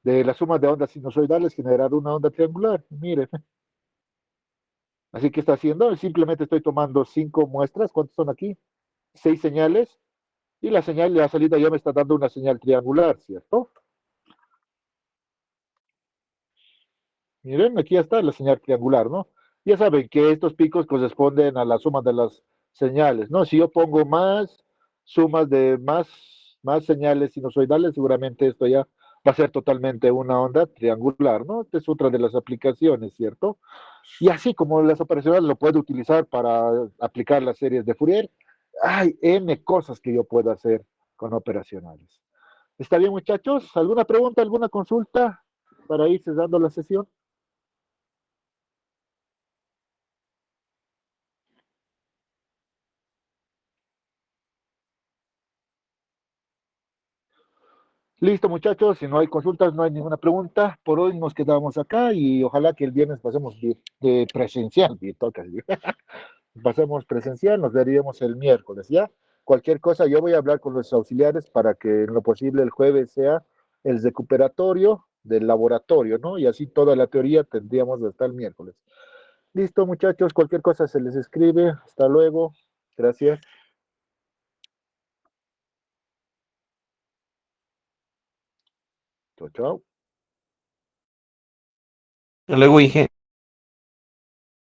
de la suma de ondas sinusoidales, generar una onda triangular. Miren, así que está haciendo, simplemente estoy tomando 5 muestras, ¿cuántas son aquí? 6 señales, y la señal de la salida ya me está dando una señal triangular, ¿cierto? Miren, aquí está la señal triangular, ¿no? Ya saben que estos picos corresponden a la suma de las señales, ¿no? Si yo pongo más sumas de más señales sinusoidales, seguramente esto ya va a ser totalmente una onda triangular, ¿no? Esta es otra de las aplicaciones, ¿cierto? Y así como las operaciones lo puedo utilizar para aplicar las series de Fourier, hay N cosas que yo puedo hacer con operacionales. ¿Está bien, muchachos? ¿Alguna pregunta, alguna consulta para ir cerrando la sesión? Listo, muchachos, si no hay consultas, no hay ninguna pregunta. Por hoy nos quedamos acá y ojalá que el viernes pasemos de presencial, virtual casi. Pasemos presencial, nos veríamos el miércoles, ¿ya? Cualquier cosa, yo voy a hablar con los auxiliares para que en lo posible el jueves sea el recuperatorio del laboratorio, ¿no? Y así toda la teoría tendríamos hasta el miércoles. Listo, muchachos, cualquier cosa se les escribe. Hasta luego. Gracias. Chao, chao. Luego dije,